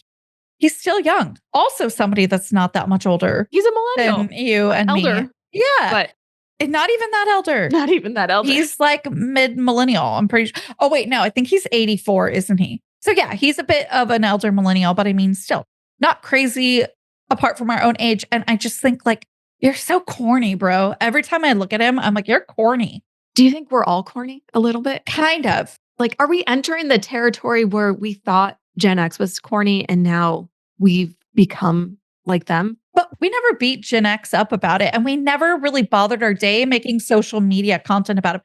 he's still young. Also somebody that's not that much older He's a millennial. than you and Elder. me. Yeah. But And not even that elder. not even that elder. He's like mid-millennial, I'm pretty sure. Oh, wait, no, I think he's 84, isn't he? So yeah, he's a bit of an elder millennial, but I mean, still not crazy apart from our own age. And I just think like, you're so corny, bro. Every time I look at him, I'm like, you're corny. Do you think we're all corny a little bit? Kind of. Like, are we entering the territory where we thought Gen X was corny and now we've become like them? But we never beat Gen X up about it. And we never really bothered our day making social media content about it.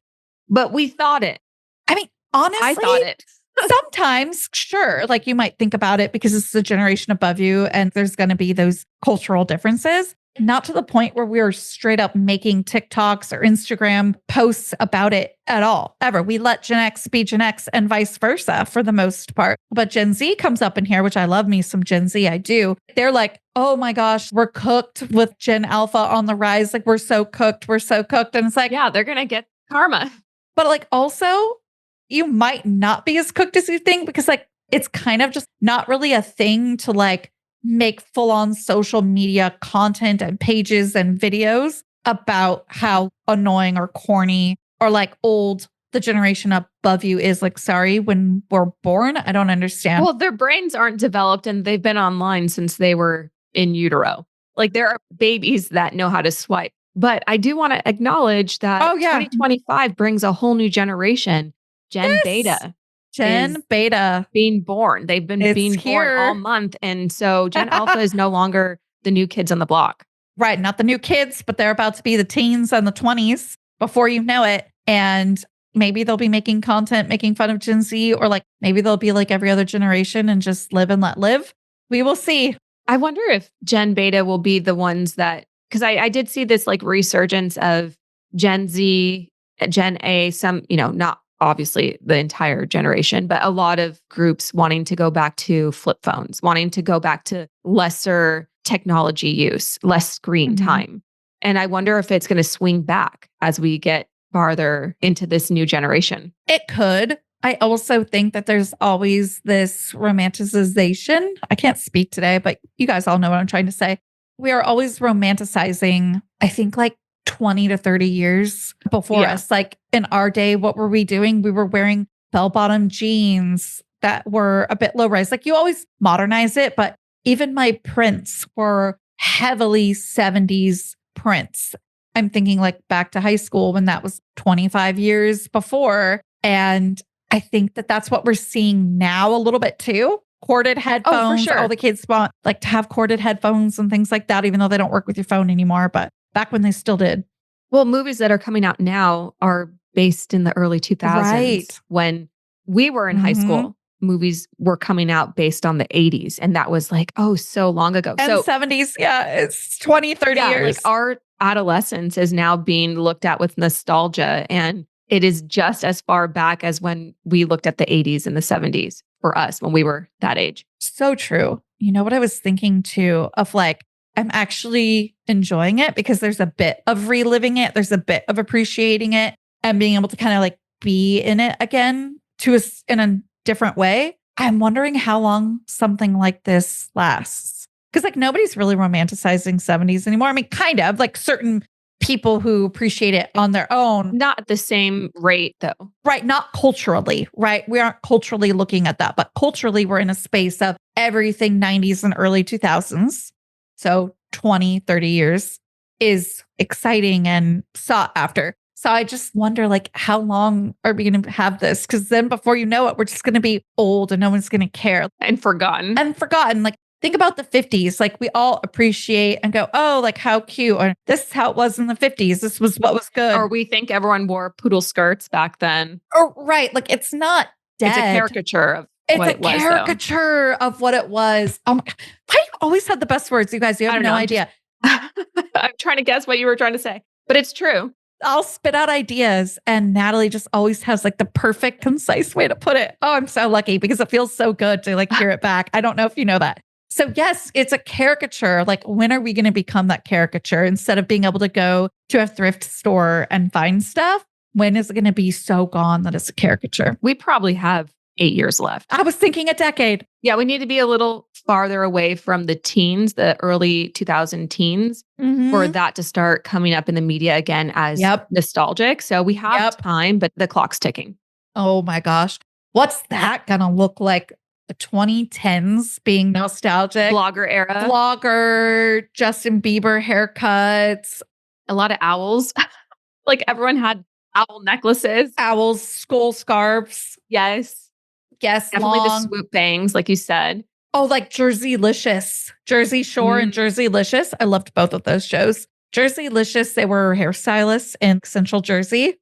But we thought it. I mean, honestly, I thought it. sometimes, sure, like you might think about it because it's a generation above you and there's going to be those cultural differences. Not to the point where we're straight up making TikToks or Instagram posts about it at all, ever. We let Gen X be Gen X and vice versa for the most part. But Gen Z comes up in here, which I love me some Gen Z. I do. They're like, oh my gosh, we're cooked with Gen Alpha on the rise. Like we're so cooked. We're so cooked. And it's like, yeah, they're going to get karma. But like also, you might not be as cooked as you think because like it's kind of just not really a thing to like make full-on social media content and pages and videos about how annoying or corny or like old the generation above you is. Like, sorry, when we're born, I don't understand. Well, their brains aren't developed and they've been online since they were in utero. Like there are babies that know how to swipe. But I do want to acknowledge that 2025 brings a whole new generation, Gen Beta. Gen Beta being born. They've been born all month. And so Gen Alpha is no longer the new kids on the block. Right. Not the new kids, but they're about to be the teens and the 20s before you know it. And maybe they'll be making content, making fun of Gen Z, or like maybe they'll be like every other generation and just live and let live. We will see. I wonder if Gen Beta will be the ones that, because I did see this like resurgence of Gen Z, Gen A, some, not obviously the entire generation, but a lot of groups wanting to go back to flip phones, wanting to go back to lesser technology use, less screen time. And I wonder if it's going to swing back as we get farther into this new generation. It could. I also think that there's always this romanticization. I can't speak today, but you guys all know what I'm trying to say. We are always romanticizing, I think like 20 to 30 years before us. Like in our day, what were we doing? We were wearing bell-bottom jeans that were a bit low-rise. Like you always modernize it, but even my prints were heavily 70s prints. I'm thinking like back to high school when that was 25 years before. And I think that that's what we're seeing now a little bit too. Corded headphones. Oh, for sure. All the kids want like to have corded headphones and things like that, even though they don't work with your phone anymore. But back when they still did. Well, movies that are coming out now are based in the early 2000s. Right. When we were in high school, movies were coming out based on the 80s. And that was like, oh, so long ago. And so 70s. Yeah. It's 20, 30 years. Like our adolescence is now being looked at with nostalgia. And it is just as far back as when we looked at the 80s and the 70s for us when we were that age. So true. You know what I was thinking too of like, I'm actually enjoying it because there's a bit of reliving it. There's a bit of appreciating it and being able to kind of like be in it again in a different way. I'm wondering how long something like this lasts. Because like nobody's really romanticizing 70s anymore. I mean, kind of like certain people who appreciate it on their own. Not at the same rate though. Right. Not culturally, right? We aren't culturally looking at that, but culturally we're in a space of everything 90s and early 2000s. So 20, 30 years is exciting and sought after. So I just wonder like, how long are we going to have this? Because then before you know it, we're just going to be old and no one's going to care. And forgotten. Like, think about the 50s. Like we all appreciate and go, oh, like how cute. Or this is how it was in the 50s. This was what was good. Or we think everyone wore poodle skirts back then. Or right. Like it's not dead. It's a caricature of what it was. It's a caricature of what it was. Why you always had the best words, you guys? You have no idea. I'm trying to guess what you were trying to say, but it's true. I'll spit out ideas and Natalie just always has like the perfect, concise way to put it. Oh, I'm so lucky because it feels so good to like hear it back. I don't know if you know that. So yes, it's a caricature. Like when are we going to become that caricature instead of being able to go to a thrift store and find stuff? when is it going to be so gone that it's a caricature? We probably have 8 years left. I was thinking a decade. Yeah, we need to be a little farther away from the teens, the early 2000 teens, for that to start coming up in the media again as nostalgic. So we have time, but the clock's ticking. Oh my gosh. What's that going to look like? The 2010s being nostalgic. Blogger era. Blogger, Justin Bieber haircuts. A lot of owls. Like everyone had owl necklaces. Owls, skull scarves. Yes. Yes, definitely the swoop bangs, like you said. Oh, like Jersey-licious. Jersey Shore and Jersey-licious. I loved both of those shows. Jersey-licious, they were hairstylists in Central Jersey.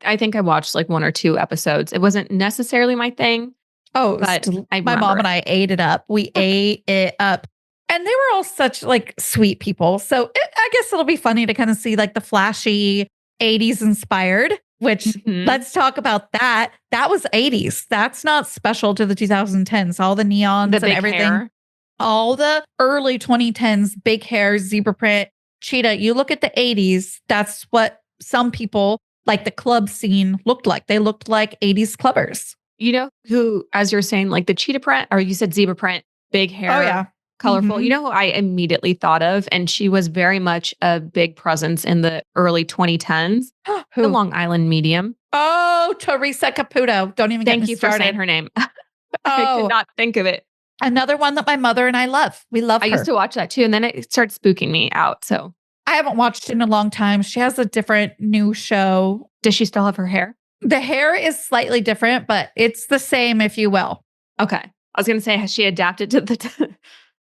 I think I watched like 1 or 2 episodes. It wasn't necessarily my thing. Oh, but my mom and I ate it up. We ate it up. And they were all such like sweet people. So I guess it'll be funny to kind of see like the flashy 80s inspired, which let's talk about that. That was 80s. That's not special to the 2010s. All the neons and everything. Hair. All the early 2010s, big hair, zebra print, cheetah. You look at the 80s, that's what some people like the club scene looked like. They looked like 80s clubbers. You know who, as you're saying, like the cheetah print, or you said zebra print, big hair. Oh, yeah. Colorful. You know who I immediately thought of? And she was very much a big presence in the early 2010s. The Long Island medium. Oh, Teresa Caputo. Don't even get me started. Thank you for saying her name. I could not think of it. Another one that my mother and I love. We love her. I used to watch that too. And then it started spooking me out. So I haven't watched it in a long time. She has a different new show. Does she still have her hair? The hair is slightly different, but it's the same, if you will. Okay. I was going to say, has she adapted to the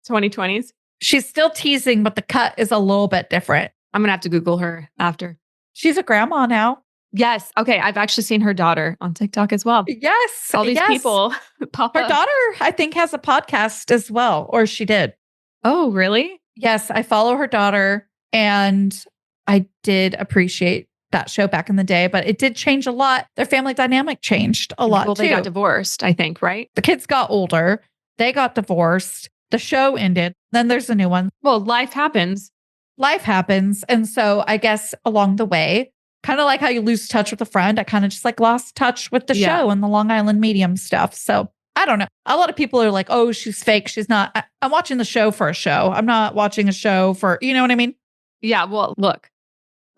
2020s? She's still teasing, but the cut is a little bit different. I'm going to have to Google her after. She's a grandma now. Yes. Okay. I've actually seen her daughter on TikTok as well. Yes. All these people pop up. Her daughter, I think, has a podcast as well, or she did. Oh, really? Yes. I follow her daughter, and I did appreciate that show back in the day, but it did change a lot. Their family dynamic changed a lot, too. They got divorced, I think, right? The kids got older. They got divorced. The show ended. Then there's a new one. Well, life happens. Life happens. And so I guess along the way, kind of like how you lose touch with a friend, I kind of just like lost touch with the show and the Long Island medium stuff. So I don't know. A lot of people are like, oh, she's fake. She's not. I'm watching the show for a show. I'm not watching a show for, you know what I mean? Yeah. Well, look,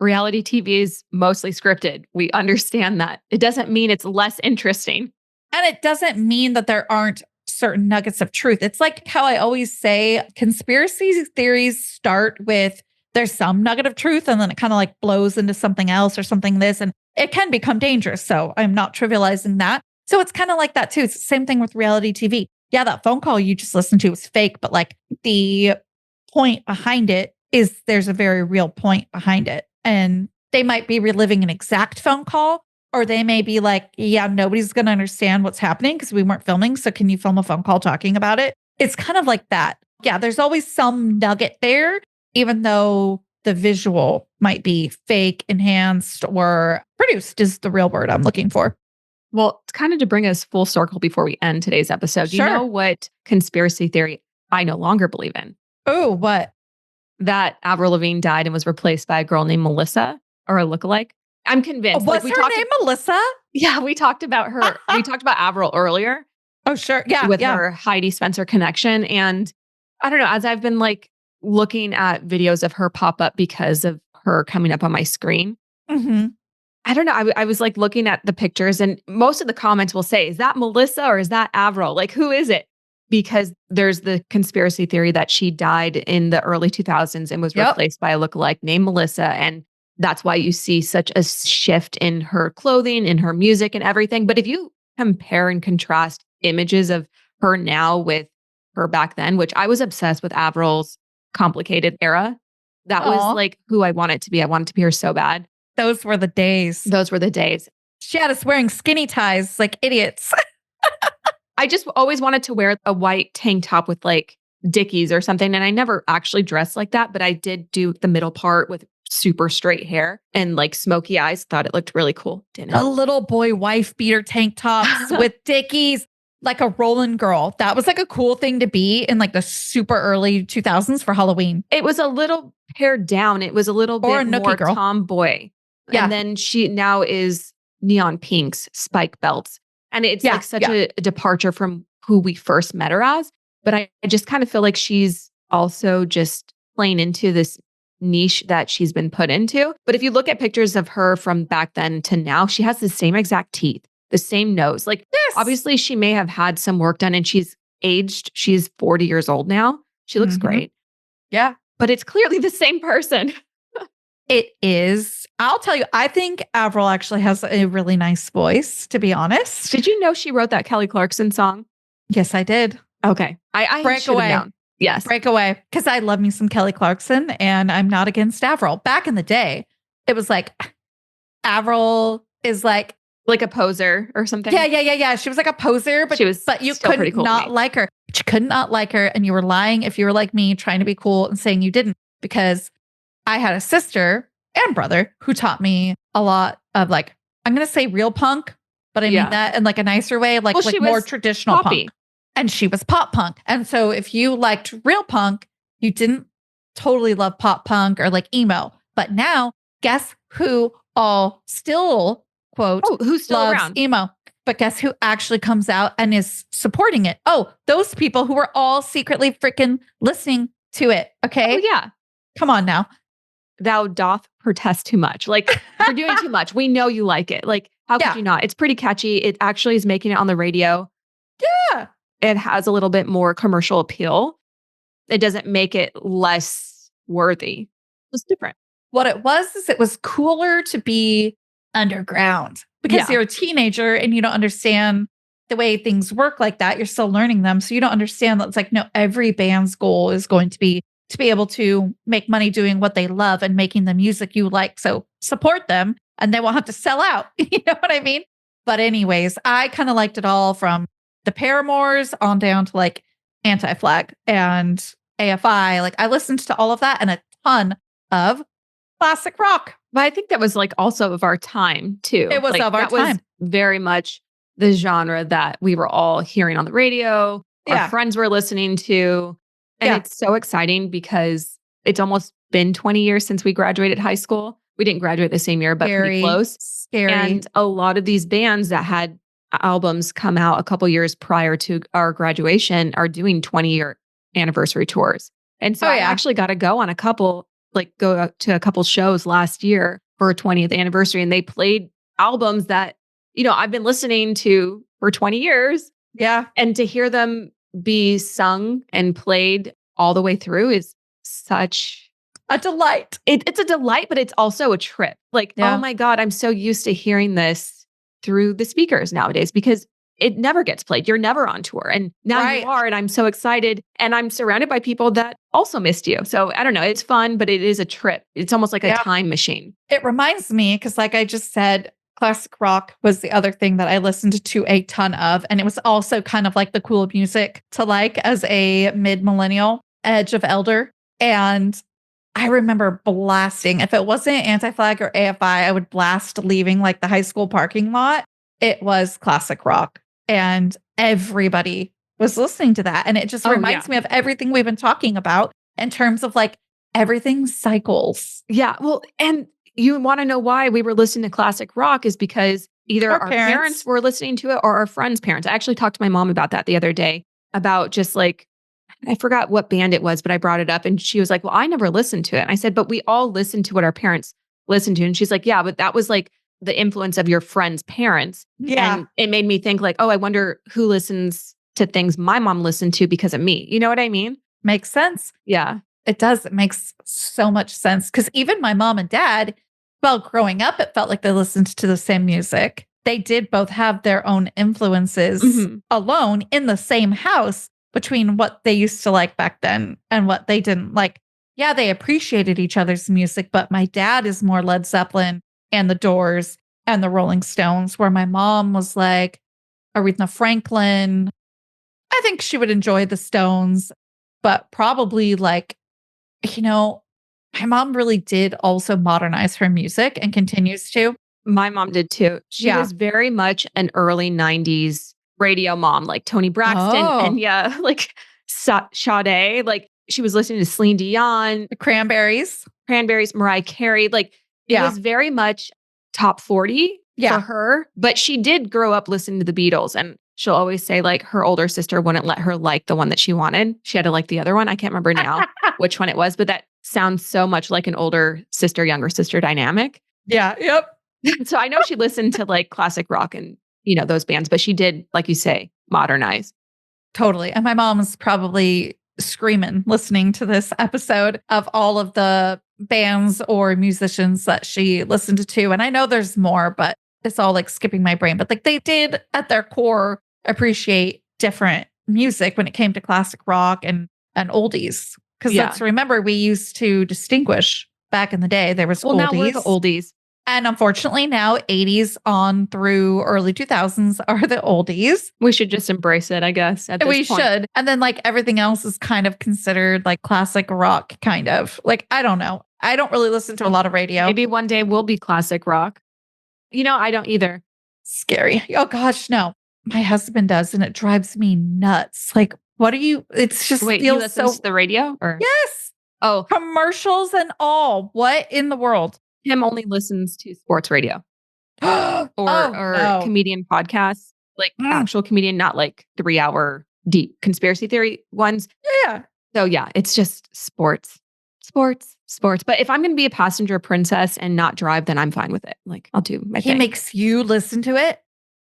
reality TV is mostly scripted. We understand that. It doesn't mean it's less interesting. And it doesn't mean that there aren't certain nuggets of truth. It's like how I always say conspiracy theories start with there's some nugget of truth and then it kind of like blows into something else or something this, and it can become dangerous. So I'm not trivializing that. So it's kind of like that too. It's the same thing with reality TV. Yeah, that phone call you just listened to was fake, but like the point behind it is there's a very real point behind it. And they might be reliving an exact phone call, or they may be like, yeah, nobody's going to understand what's happening because we weren't filming. So can you film a phone call talking about it? It's kind of like that. Yeah, there's always some nugget there, even though the visual might be fake, enhanced, or produced is the real word I'm looking for. Well, it's kind of to bring us full circle before we end today's episode. Do you know what conspiracy theory I no longer believe in? Oh, what? That Avril Lavigne died and was replaced by a girl named Melissa, or a lookalike. I'm convinced. Was her name Melissa? Yeah, we talked about her. We talked about Avril earlier. Oh, sure. Yeah. With her Heidi Spencer connection. And I don't know, as I've been like looking at videos of her pop up because of her coming up on my screen, I don't know. I was like looking at the pictures, and most of the comments will say, is that Melissa or is that Avril? Like, who is it? Because there's the conspiracy theory that she died in the early 2000s and was replaced by a lookalike named Melissa. And that's why you see such a shift in her clothing, in her music and everything. But if you compare and contrast images of her now with her back then, which I was obsessed with Avril's complicated era, that was like who I wanted to be. I wanted to be her so bad. Those were the days. Those were the days. She had us wearing skinny ties like idiots. I just always wanted to wear a white tank top with like Dickies or something. And I never actually dressed like that, but I did do the middle part with super straight hair and like smoky eyes. Thought it looked really cool. Didn't it? A little boy wife beater tank tops with Dickies, like a Roland girl. That was like a cool thing to be in like the super early 2000s for Halloween. It was a little pared down. It was a little bit more tomboy. Yeah. And then she now is neon pinks, spike belts. And it's like such a departure from who we first met her as. But I just kind of feel like she's also just playing into this niche that she's been put into. But if you look at pictures of her from back then to now, she has the same exact teeth, the same nose. Like, obviously, she may have had some work done and she's aged. She's 40 years old now. She looks great. Yeah. But it's clearly the same person. It is. I'll tell you, I think Avril actually has a really nice voice, to be honest. Did you know she wrote that Kelly Clarkson song? Yes, I did. Okay. I should have known. Yes. Breakaway. Because I love me some Kelly Clarkson and I'm not against Avril. Back in the day, it was like Avril is like a poser or something. Yeah. She was like a poser, but you could not like her. But you could not like her. And you were lying if you were like me, trying to be cool and saying you didn't. Because I had a sister and brother who taught me a lot of like, I'm going to say real punk, but I mean that in like a nicer way, like more traditional punk. And she was pop punk. And so if you liked real punk, you didn't totally love pop punk or like emo. But now, guess who all still, quote, who's still loves around? Emo. But guess who actually comes out and is supporting it? Oh, those people who were all secretly freaking listening to it. Okay. Oh, yeah. Come on now. Thou doth protest too much. Like, you're doing too much. We know you like it. Like, how could you not? It's pretty catchy. It actually is making it on the radio. Yeah. It has a little bit more commercial appeal. It doesn't make it less worthy. It's different. What it was is it was cooler to be underground because you're a teenager and you don't understand the way things work like that. You're still learning them. So you don't understand that it's like, no, every band's goal is going to be able to make money doing what they love and making the music you like. So support them and they won't have to sell out. You know what I mean? But anyways, I kind of liked it all from the Paramores on down to like Anti-Flag and AFI. Like I listened to all of that and a ton of classic rock. But I think that was like also of our time too. It was like, of our time. Was very much the genre that we were all hearing on the radio. Our friends were listening to. And it's so exciting because it's almost been 20 years since we graduated high school. We didn't graduate the same year, but pretty close. Scary. And a lot of these bands that had albums come out a couple years prior to our graduation are doing 20-year anniversary tours. And so I actually got to go on a couple shows last year for a 20th anniversary. And they played albums that, I've been listening to for 20 years. Yeah. And to hear them be sung and played all the way through is such a delight. It's a delight, but it's also a trip. Like, oh my God, I'm so used to hearing this through the speakers nowadays because it never gets played. You're never on tour. And now you are. And I'm so excited. And I'm surrounded by people that also missed you. So I don't know. It's fun, but it is a trip. It's almost like a time machine. It reminds me, because like I just said, classic rock was the other thing that I listened to a ton of. And it was also kind of like the cool music to like as a mid-millennial edge of elder. And I remember blasting, if it wasn't Anti-Flag or AFI, I would blast leaving like the high school parking lot. It was classic rock. And everybody was listening to that. And it just reminds me of everything we've been talking about in terms of like everything cycles. Yeah. Well, and you want to know why we were listening to classic rock is because either our parents were listening to it or our friends' parents. I actually talked to my mom about that the other day, about just like, I forgot what band it was, but I brought it up and she was like, well, I never listened to it. And I said, but we all listened to what our parents listened to. And she's like, yeah, but that was like the influence of your friends' parents. Yeah. And it made me think like, oh, I wonder who listens to things my mom listened to because of me. You know what I mean? Makes sense. Yeah. It does. It makes so much sense. Because even my mom and dad, well, growing up, it felt like they listened to the same music. They did both have their own influences alone in the same house between what they used to like back then and what they didn't like. Yeah, they appreciated each other's music, but my dad is more Led Zeppelin and the Doors and the Rolling Stones, where my mom was like Aretha Franklin. I think she would enjoy the Stones, but probably like, my mom really did also modernize her music and continues to. My mom did too. She was very much an early 90s radio mom, like Toni Braxton and like Sade. Like she was listening to Celine Dion. The Cranberries, Mariah Carey. Like it was very much top 40 Yeah. for her. But she did grow up listening to the Beatles. And she'll always say like her older sister wouldn't let her like the one that she wanted. She had to like the other one. I can't remember now which one it was, but that sounds so much like an older sister, younger sister dynamic. Yeah. Yep. So I know she listened to like classic rock and, those bands, but she did, like you say, modernize. Totally. And my mom's probably screaming listening to this episode of all of the bands or musicians that she listened to. And I know there's more, but it's all like skipping my brain. But like they did at their core appreciate different music when it came to classic rock and oldies. Because let's remember, we used to distinguish back in the day. There was oldies. Now we're the oldies. And unfortunately, now 80s on through early 2000s are the oldies. We should just embrace it, I guess. At this We point. should. And then like everything else is kind of considered like classic rock, kind of. Like, I don't know. I don't really listen to a lot of radio. Maybe one day we'll be classic rock. I don't either. Scary. Oh gosh, no. My husband does, and it drives me nuts. Like, what are you? It's just Wait, he listens to the radio? Or? Yes. Oh. Commercials and all. What in the world? Tim only listens to sports radio or comedian podcasts, like actual comedian, not like 3-hour deep conspiracy theory ones. Yeah. So yeah, it's just sports. But if I'm going to be a passenger princess and not drive, then I'm fine with it. Like I'll do my thing. He makes you listen to it?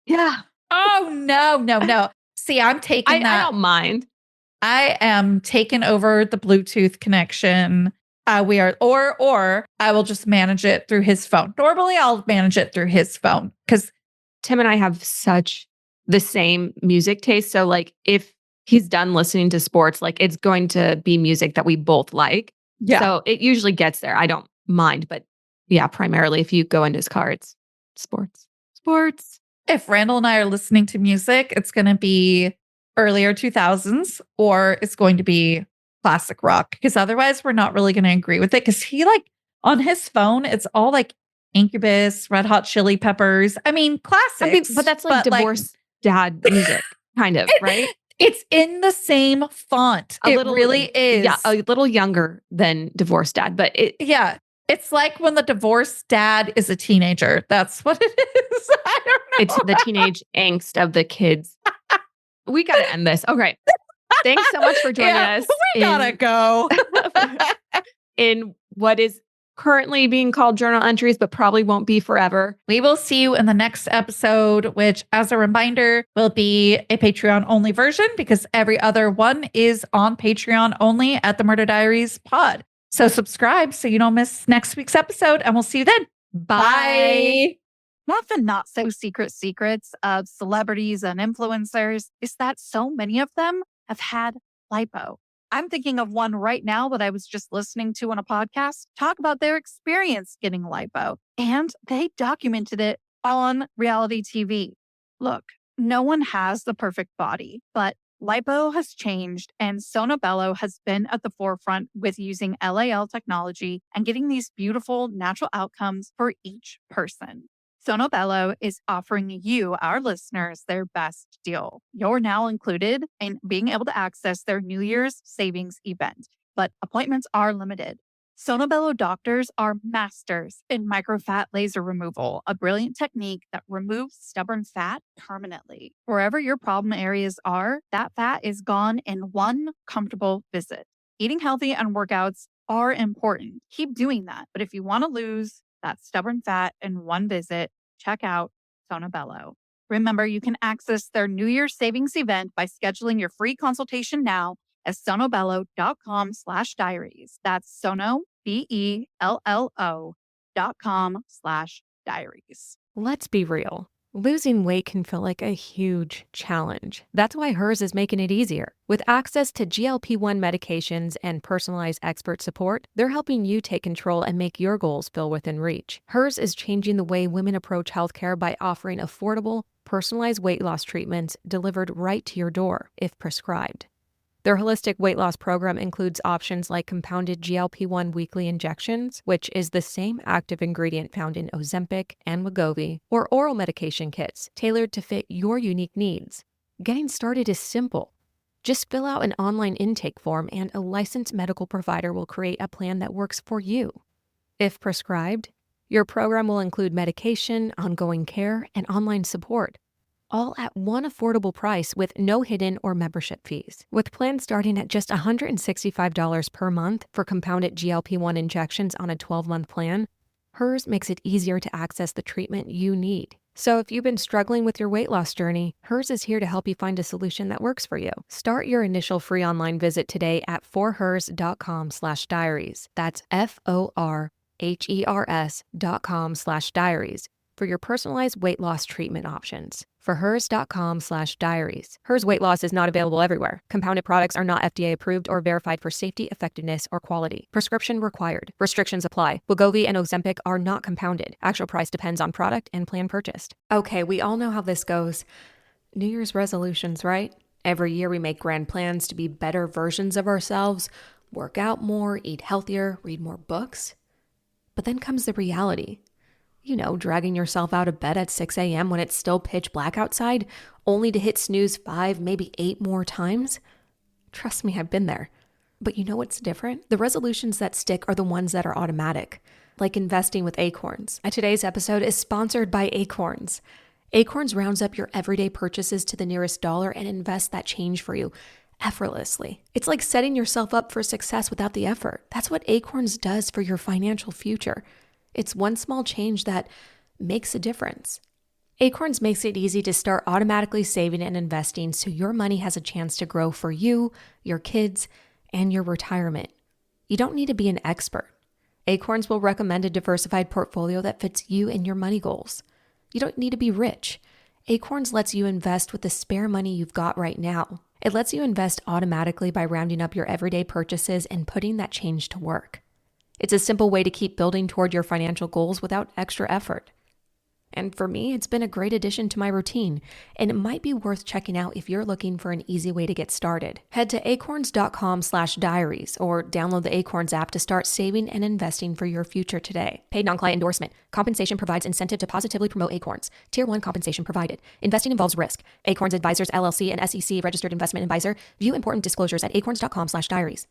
Yeah. Oh, no. See, I'm taking that. I don't mind. I am taking over the Bluetooth connection. We are, or I will just manage it through his phone. Normally, I'll manage it through his phone because Tim and I have such the same music taste. So, like, if he's done listening to sports, like, it's going to be music that we both like. Yeah. So it usually gets there. I don't mind, but yeah, primarily if you go into his car, it's sports. If Randall and I are listening to music, it's going to be earlier 2000s or it's going to be classic rock, because otherwise we're not really going to agree with it, because he like on his phone it's all like Incubus, Red Hot Chili Peppers. I mean classics, but that's like divorced dad music kind of, right? It's in the same font. It really is. Yeah, a little younger than divorced dad, but it's like when the divorced dad is a teenager. That's what it is. I don't know. It's the teenage angst of the kids. We got to end this. Okay. Thanks so much for joining us. We gotta go. In what is currently being called journal entries, but probably won't be forever. We will see you in the next episode, which, as a reminder, will be a Patreon only version, because every other one is on Patreon only at the Murder Diaries pod. So subscribe so you don't miss next week's episode, and we'll see you then. Bye. One of the not so secret secrets of celebrities and influencers is that so many of them have had lipo. I'm thinking of one right now that I was just listening to on a podcast talk about their experience getting lipo, and they documented it on reality TV. Look, no one has the perfect body, but lipo has changed, and Sono Bello has been at the forefront with using LAL technology and getting these beautiful natural outcomes for each person. Sono Bello is offering you, our listeners, their best deal. You're now included in being able to access their New Year's savings event, but appointments are limited. Sono Bello doctors are masters in microfat laser removal, a brilliant technique that removes stubborn fat permanently. Wherever your problem areas are, that fat is gone in one comfortable visit. Eating healthy and workouts are important. Keep doing that. But if you want to lose that stubborn fat in one visit, check out Sono Bello. Remember, you can access their New Year's savings event by scheduling your free consultation now at sonobello.com/diaries. That's Sono, BELLO.com/diaries. Let's be real. Losing weight can feel like a huge challenge. That's why Hers is making it easier. With access to GLP-1 medications and personalized expert support, they're helping you take control and make your goals feel within reach. Hers is changing the way women approach healthcare by offering affordable, personalized weight loss treatments delivered right to your door, if prescribed. Their holistic weight loss program includes options like compounded GLP-1 weekly injections, which is the same active ingredient found in Ozempic and Wegovy, or oral medication kits tailored to fit your unique needs. Getting started is simple. Just fill out an online intake form and a licensed medical provider will create a plan that works for you. If prescribed, Your program will include medication, ongoing care, and online support, all at one affordable price with no hidden or membership fees. With plans starting at just $165 per month for compounded GLP-1 injections on a 12-month plan, Hers makes it easier to access the treatment you need. So if you've been struggling with your weight loss journey, Hers is here to help you find a solution that works for you. Start your initial free online visit today at forhers.com/diaries. That's FORHERS.com/diaries for your personalized weight loss treatment options. Forhers.com/diaries. Hers weight loss is not available everywhere. Compounded products are not FDA approved or verified for safety, effectiveness, or quality. Prescription required. Restrictions apply. Wegovy and Ozempic are not compounded. Actual price depends on product and plan purchased. Okay, we all know how this goes. New Year's resolutions, right? Every year we make grand plans to be better versions of ourselves, work out more, eat healthier, read more books. But then comes the reality. You know, dragging yourself out of bed at 6 a.m. when it's still pitch black outside, only to hit snooze 5, maybe 8 more times. Trust me, I've been there. But you know what's different? The resolutions that stick are the ones that are automatic, like investing with Acorns. Today's episode is sponsored by Acorns. Acorns rounds up your everyday purchases to the nearest dollar and invests that change for you effortlessly. It's like setting yourself up for success without the effort. That's what Acorns does for your financial future. It's one small change that makes a difference. Acorns makes it easy to start automatically saving and investing so your money has a chance to grow for you, your kids, and your retirement. You don't need to be an expert. Acorns will recommend a diversified portfolio that fits you and your money goals. You don't need to be rich. Acorns lets you invest with the spare money you've got right now. It lets you invest automatically by rounding up your everyday purchases and putting that change to work. It's a simple way to keep building toward your financial goals without extra effort. And for me, it's been a great addition to my routine, and it might be worth checking out if you're looking for an easy way to get started. Head to acorns.com/diaries or download the Acorns app to start saving and investing for your future today. Paid non-client endorsement. Compensation provides incentive to positively promote Acorns. Tier 1 compensation provided. Investing involves risk. Acorns Advisors LLC and SEC registered investment advisor. View important disclosures at acorns.com/diaries.